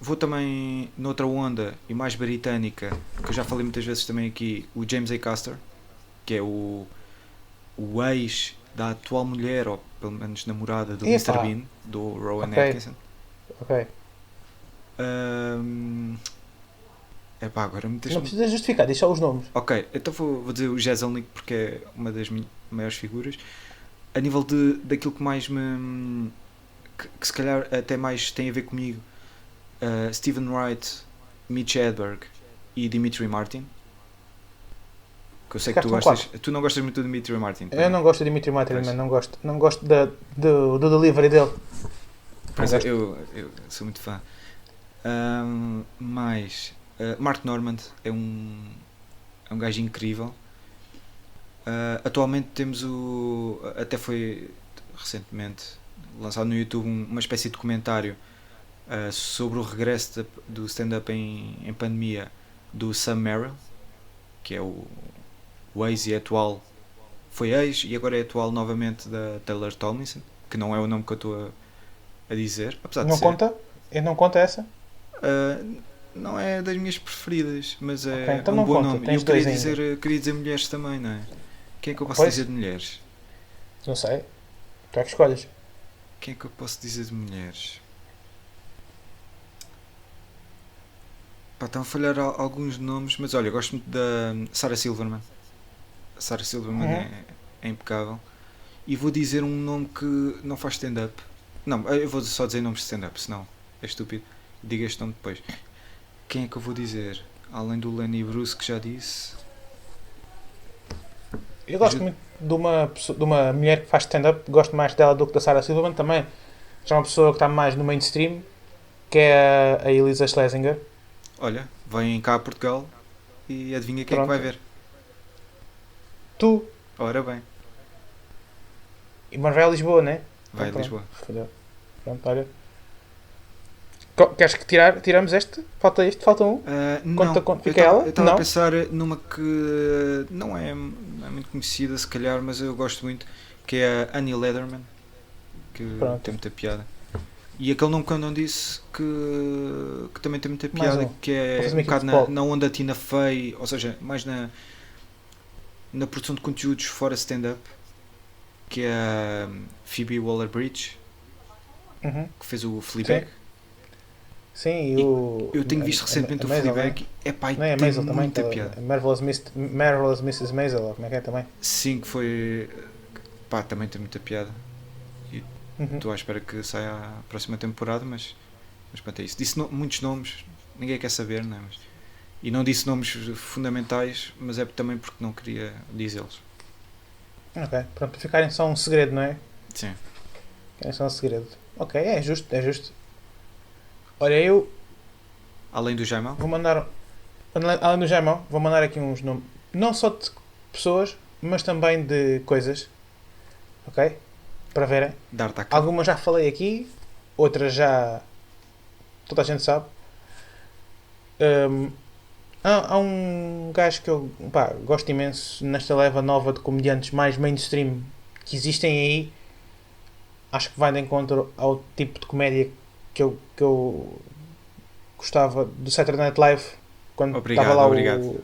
Vou também noutra onda e mais britânica, que eu já falei muitas vezes também aqui, o James A. Caster, que é o ex da atual mulher, ou pelo menos namorada do Epá. Mr. Bean, do Rowan Ok. Atkinson. Ok. Epá, agora me Não precisa justificar, diz só os nomes. Ok, então vou dizer o Jezelnik porque é uma das maiores figuras. A nível daquilo que mais me. Que se calhar até mais tem a ver comigo, Stephen Wright, Mitch Hedberg e Dimitri Martin. Que eu sei que tu Ficaste com gostas. Tu não gostas muito do Dimitri Martin. Eu não gosto de Dimitri Martin, Pois. mas não gosto. Não gosto do delivery dele. Pois Não é, gosto. eu sou muito fã. Mas Mark Normand é um gajo incrível. Atualmente temos até foi recentemente lançado no YouTube uma espécie de documentário sobre o regresso do stand-up em pandemia do Sam Merrill, que é o ex e atual, foi ex e agora é atual novamente da Taylor Tomlinson, que não é o nome que eu estou a dizer, apesar de Não ser. conta? Eu não conta essa? Não é das minhas preferidas, mas é Ok, então um não bom conta, nome. E tens eu queria dois queria dizer mulheres também, não é? Quem é que eu posso Pois. dizer de mulheres? Não sei. Tu é que escolhes. Quem é que eu posso dizer de mulheres? Pá, estão a falhar alguns nomes, mas olha, eu gosto muito da Sarah Silverman. A Sarah Silverman é impecável. E vou dizer um nome que não faz stand-up. Não, eu vou só dizer nomes de stand-up, senão é estúpido. Diga este nome depois. Quem é que eu vou dizer? Além do Lenny Bruce, que já disse. Eu gosto Já- muito de uma mulher que faz stand-up. Gosto mais dela do que da Sarah Silverman também. Já é uma pessoa que está mais no mainstream, que é a Elisa Schlesinger. Olha, vem cá a Portugal e adivinha quem é que Pronto. vai ver. Tu. Ora bem, Mas vai a Lisboa, né? vai a Pronto. Lisboa. Fodeu. Pronto, olha. Queres que tiramos este? Falta este? Falta um? Não, fica ela? eu estava a Não? pensar numa que não é muito conhecida se calhar, mas eu gosto muito, que é a Annie Leatherman, que Pronto. tem muita piada. E aquele nome que eu não disse que também tem muita Mais piada, um. que é Vou fazer um uma equipe bocado de na, futebol. na onda Tina Fey, ou seja, mais na produção de conteúdos fora stand-up, que é a Phoebe Waller-Bridge, Uhum. que fez o Fleabag. Sim, e o... Eu tenho visto recentemente o Maisel, Fleabag, é pá, e não é? A tem Maisel também. muita tá- piada. Marvelous Mrs. Maisel, ou como é que é também? Sim, que foi. Pá, também tem muita piada. Uhum. Estou à espera que saia a próxima temporada, mas pronto, é isso. Disse muitos nomes, ninguém quer saber, não é? E não disse nomes fundamentais, mas é também porque não queria dizê-los. Ok, pronto, para ficarem só um segredo, não é? Sim. Quem são o segredo? Ok, é justo, é justo. Olha, eu Além do Jaimão? vou mandar, além do Jaimão, vou mandar aqui uns nomes, não só de pessoas, mas também de coisas, ok? Para verem. D'Artacão. Algumas já falei aqui, outras já toda a gente sabe. Há um gajo que eu gosto imenso nesta leva nova de comediantes mais mainstream que existem aí. Acho que vai de encontro ao tipo de comédia que eu gostava do Saturday Night Live quando estava lá Obrigado.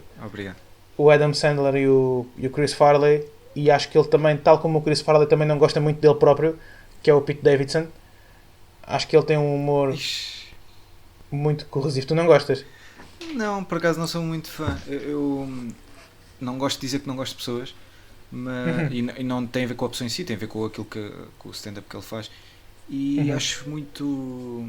o Adam Sandler e o Chris Farley, e acho que ele também, tal como o Chris Farley, também não gosta muito dele próprio, que é o Pete Davidson. Acho que ele tem um humor Ixi. muito corrosivo. Tu não gostas? Não, por acaso não sou muito fã. Eu não gosto de dizer que não gosto de pessoas, mas, e não tem a ver com a pessoa em si, tem a ver com aquilo com o stand-up que ele faz. E acho muito.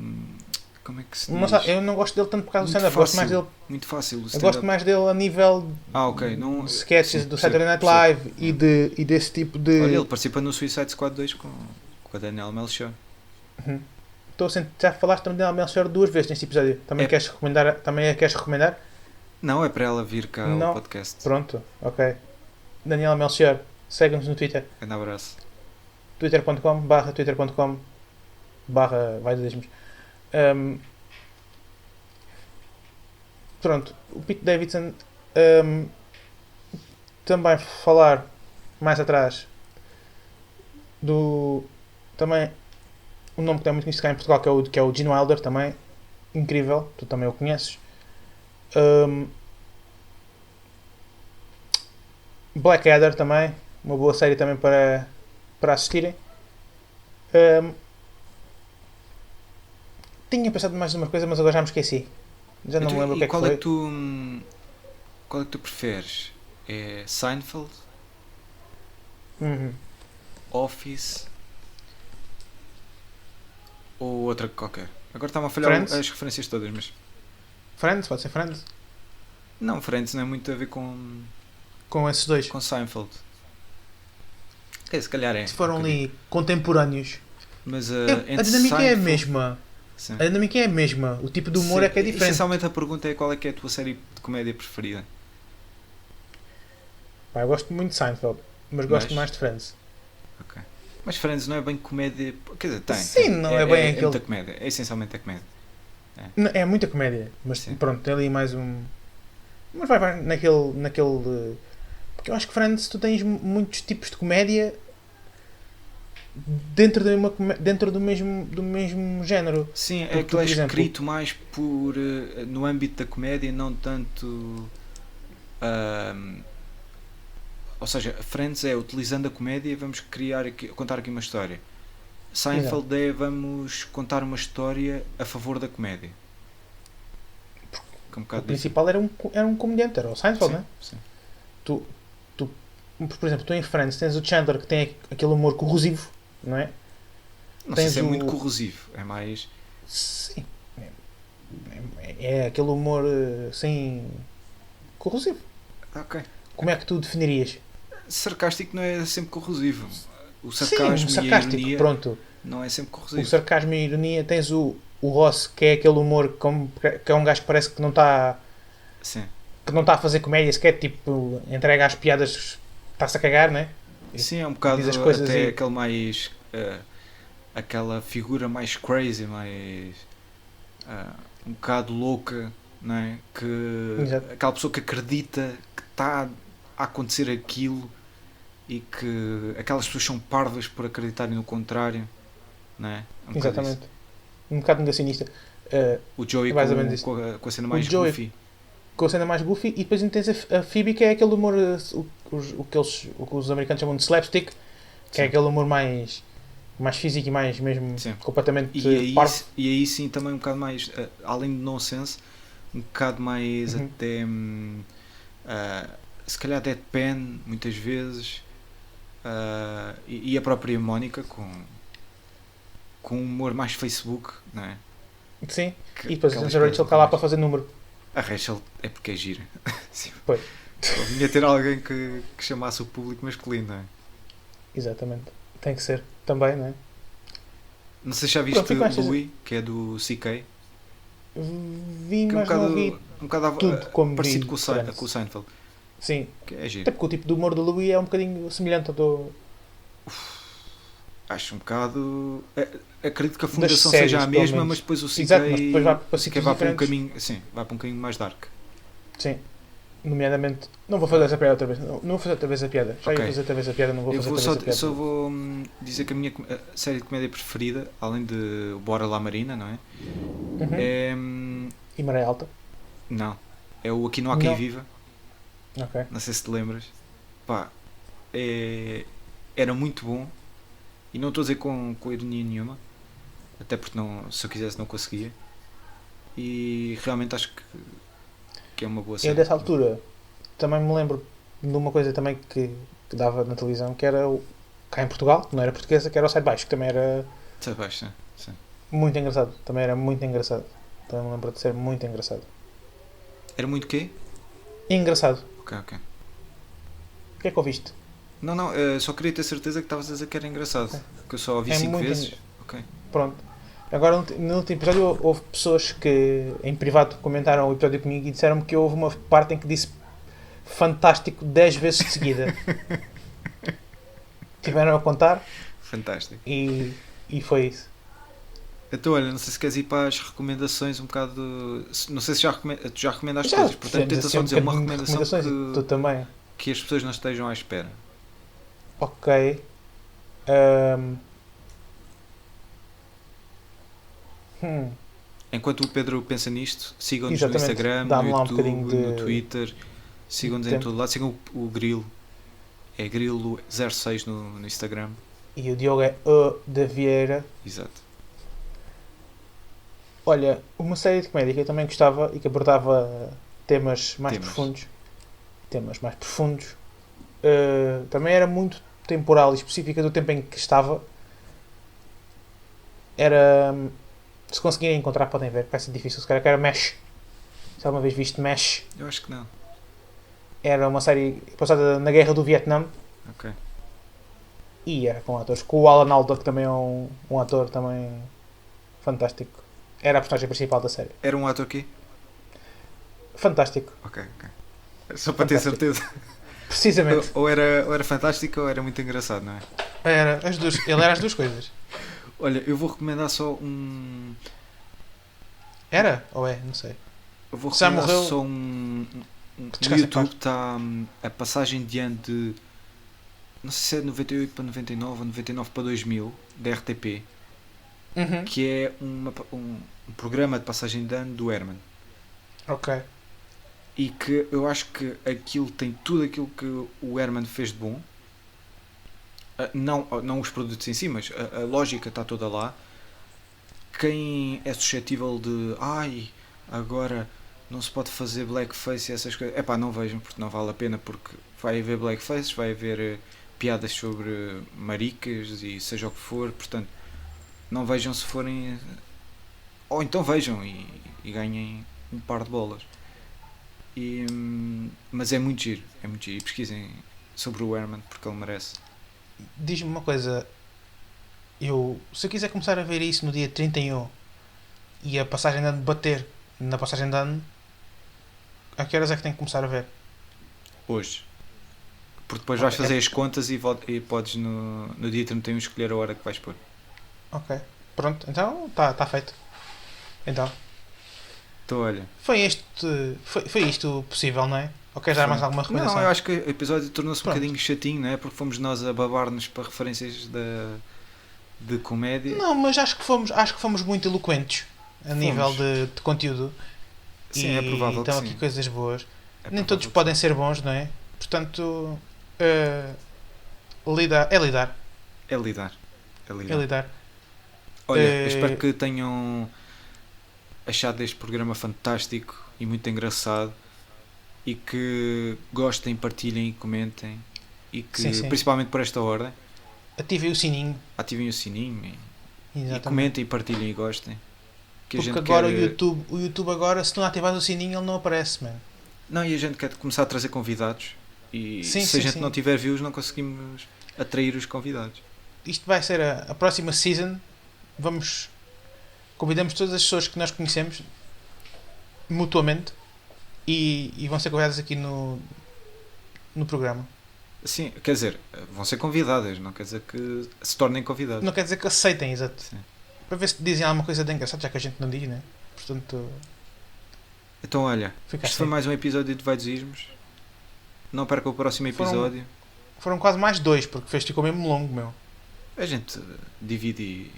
Como é que se diz? Mas eu não gosto dele tanto por causa do Muito stand-up. Gosto mais dele. Muito fácil. O Eu stand-up. gosto mais dele a nível Ok. Não, de sketches sim, do percebo, Saturday Night percebo. Live e desse tipo de. Olha, ele participa no Suicide Squad 2 com a Danielle Melchior. Estou a sentir, já falaste também da Melchior 2 vezes neste episódio. Também É. queres recomendar? Também a queres recomendar? Não, é para ela vir cá Não. ao podcast. Pronto, ok. Daniela Melchior, segue-nos no Twitter. Um abraço. twitter.com/twitter.com/ vai dizer-nos. Pronto, o Pete Davidson, também falar mais atrás do também um nome que tem muito conhecido cá em Portugal, que é o Gene Wilder, também incrível, tu também o conheces. Blackadder também, uma boa série também para assistirem. Tinha pensado mais numa coisa, mas agora já me esqueci. Já não me lembro o que é que qual foi. é que tu, qual é que tu preferes? É Seinfeld, Uhum. Office ou outra qualquer? Agora está-me a falhar Friends? as referências todas, mas Friends, pode ser Friends. não, Friends não é muito a ver com Com esses dois. Seinfeld. Se calhar é. Se foram um ali contemporâneos. Mas A entre dinâmica é a Seinfeld- mesma. Sim. A dinâmica é a mesma. O tipo de humor Sim, é que é diferente. Essencialmente a pergunta é qual é que é a tua série de comédia preferida? Pá, eu gosto muito de Seinfeld, mas gosto Mas- mais de Friends. Ok. Mas Friends não é bem comédia. Quer dizer, tem. Sim, não é bem é aquele- muita comédia. É essencialmente a comédia. É muita comédia, mas Sim. pronto, tem ali mais um. Mas vai naquele. Porque eu acho que Friends tu tens muitos tipos de comédia dentro, dentro do mesmo género. Sim, Porque é tu, que é por exemplo- escrito mais por no âmbito da comédia, não tanto. Ou seja, Friends é utilizando a comédia, vamos contar aqui uma história. Seinfeld é vamos contar uma história a favor da comédia. Que é um O bocado principal era um comediante, era o Seinfeld, não é? sim. Tu, por exemplo, tu em Friends tens o Chandler que tem aquele humor corrosivo, não é? Não sei Tens se é o- muito corrosivo, é mais. Sim. É aquele humor assim. corrosivo. Ok. Como é que tu definirias? Sarcástico não é sempre corrosivo. O Sim, sarcasmo e a sarcástico, ironia pronto. não é sempre O corrosivo. sarcasmo e a ironia. Tens o Ross, que é aquele humor que é um gajo que parece que não está Sim. a fazer comédia sequer, tipo, entrega as piadas, está-se a cagar, né? Sim, é um bocado Diz as coisas até e- aquele mais. Aquela figura mais crazy, mais. Um bocado louca, não é? Exato. Aquela pessoa que acredita que está a acontecer aquilo e que aquelas pessoas são parvas por acreditarem no contrário, não é? É um bocado Exatamente. Um bocado negacionista. isso. O Joey É mais ou menos isso. com a cena mais Joey- goofy. Com a cena mais goofy, e depois ainda tens a Phoebe, que é aquele humor, o que os americanos chamam de slapstick, que é Sim. aquele humor mais físico e mais mesmo Sim. completamente E parvo. aí sim também um bocado mais, além de nonsense, um bocado mais Uhum. até se calhar deadpan muitas vezes, e a própria Mónica com um humor mais Facebook, não é? Sim, Que- e depois aquelas tens a Rachel coisas cá lá mais- para fazer número. A Rachel é porque é gira. Sim. Pois. Só vinha ter alguém que chamasse o público masculino, não é? Exatamente. Tem que ser também, não é? Não sei se já Pronto, viste fico com estas- Louis, que é do CK. Vi, Que é mas não vi um bocado tudo como parecido vi com Friends. com o Seinfeld. Sim, Que é até giro. porque o tipo de humor do Louis é um bocadinho semelhante ao do... Acho um bocado. Acredito que a fundação séries, seja a pelo mesma, menos. mas depois o CK, Exato, mas depois vai para o CK sítios vai para um diferentes. caminho. Sim, vai para um caminho mais dark. Sim, nomeadamente... Não vou fazer essa piada outra vez. Não vou fazer outra vez a piada. Já ia Ok. fazer outra vez a piada, não vou Eu fazer vou outra vez a piada. só vou dizer que a minha série de comédia preferida, além de Bora Lá Marina, não é? Uhum. É. E Maré Alta. Não. É o Aqui Não Há Quem Não. Viva. Ok. Não sei se te lembras. Pá, era muito bom. E não estou a dizer com ironia nenhuma. Até porque não, se eu quisesse não conseguia. E realmente acho que é uma boa Eu série. dessa altura também me lembro de uma coisa também que dava na televisão, que era cá em Portugal, que não era portuguesa, que era o Sai de Baixo, que também era Sai baixo, sim. muito engraçado. Também era muito engraçado. Também me lembro de ser muito engraçado. Era muito quê? Engraçado. Ok. O que é que ouviste? Não, só queria ter certeza que estavas a dizer que era engraçado. Que eu só ouvi É 5 muito vezes. Ok. Pronto. Agora, no último episódio, houve pessoas que em privado comentaram o episódio comigo e disseram-me que houve uma parte em que disse fantástico 10 vezes de seguida. Tiveram a contar Fantástico. e foi isso. Então, olha, não sei se queres ir para as recomendações um bocado. Não sei se tu já recomendaste Já coisas, portanto fizemos tenta assim só um dizer uma bocadinho de recomendação recomendações e tu também. que as pessoas não estejam à espera. Ok. Ahm. Enquanto o Pedro pensa nisto, sigam-nos no Exatamente. Instagram, Dá-me no lá um YouTube, bocadinho de- no Twitter, sigam-nos em tempo. todo lado, sigam o Grilo, é Grilo06 no Instagram, E o Diogo é O da Vieira. exato. Olha, uma série de comédia que eu também gostava e que abordava temas mais profundos. Temas mais profundos. Também era muito temporal e específica do tempo em que estava. Era. Se conseguirem encontrar, podem ver, parece difícil. Se calhar que era Mesh. Se alguma vez viste Mesh, Eu acho que não, era uma série passada na guerra do Vietnã. ok. E era com atores. Com o Alan Alda, que também é um ator também fantástico. Era a personagem principal da série. Era um ator aqui? Fantástico. Ok. Só para ter Fantástico. certeza. Precisamente. Ou era fantástico ou era muito engraçado, não é? Era as duas. Ele era as duas coisas. Olha, eu vou recomendar só um... Era? Ou é? Não sei. Eu vou Já recomendar morreu? só no Descansa em YouTube paz. está a passagem de ano de... Não sei se é de 98 para 99 ou 99 para 2000, da RTP, Uhum. que é um programa de passagem de ano do Herman. Ok. E que eu acho que aquilo tem tudo aquilo que o Herman fez de bom. Não os produtos em si, mas a lógica está toda lá. Quem é suscetível de agora não se pode fazer blackface e essas coisas, não vejam, porque não vale a pena, porque vai haver blackface, vai haver piadas sobre maricas e seja o que for, portanto não vejam se forem, ou então vejam e ganhem um par de bolas. Mas é muito giro, e pesquisem sobre o Herman porque ele merece. Diz-me uma coisa. Se eu quiser começar a ver isso no dia 31 e a passagem de ano bater na passagem de ano, a que horas é que tenho que começar a ver? Hoje. Porque depois vais Ok. fazer as contas e podes no dia 31 escolher a hora que vais pôr. Ok. Pronto, então está feito. Então, Então olha. foi isto possível, não é? Ou queres dar mais alguma recomendação? Não, eu acho que o episódio tornou-se um Pronto. bocadinho chatinho, não é? Porque fomos nós a babar-nos para referências de comédia. Não, mas acho que fomos muito eloquentes a nível de conteúdo. Sim, e é provável que estão sim. aqui coisas boas. É Nem provável todos que podem ser bons, não é? Portanto, lidar. É lidar. É lidar. Olha, eu espero que tenham achado este programa fantástico e muito engraçado e que gostem, partilhem e comentem e que, Sim, sim. principalmente por esta ordem, Ativem o sininho. ativem o sininho e Exatamente. comentem, partilhem e gostem. Que a Porque gente agora quer... o YouTube agora, se não ativares o sininho, ele não aparece, man. Não, e a gente quer começar a trazer convidados e Sim, se sim, a gente sim. não tiver views não conseguimos atrair os convidados. Isto vai ser a próxima season convidamos todas as pessoas que nós conhecemos mutuamente e vão ser convidadas aqui no programa. Sim, quer dizer, vão ser convidadas, não quer dizer que se tornem convidadas. Não quer dizer que aceitem, exato. Sim. Para ver se dizem alguma coisa de engraçado, já que a gente não diz, né? Portanto, Então, olha, fica isto foi assim. mais um episódio de Vaidosismos. Não perca o próximo episódio. Foram quase mais 2, porque fez ficou mesmo longo, meu. A gente divide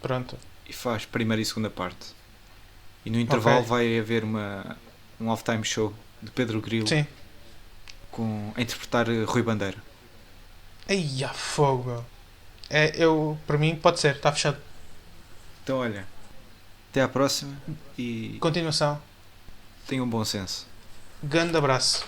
Pronto. e faz primeira e segunda parte. E no intervalo Ok. vai haver um off-time show de Pedro Grilo Sim. a interpretar Rui Bandeira. Ai, a fogo, meu. Para mim, pode ser, está fechado. Então, olha, até à próxima e Continuação. tenham um bom senso. Grande abraço.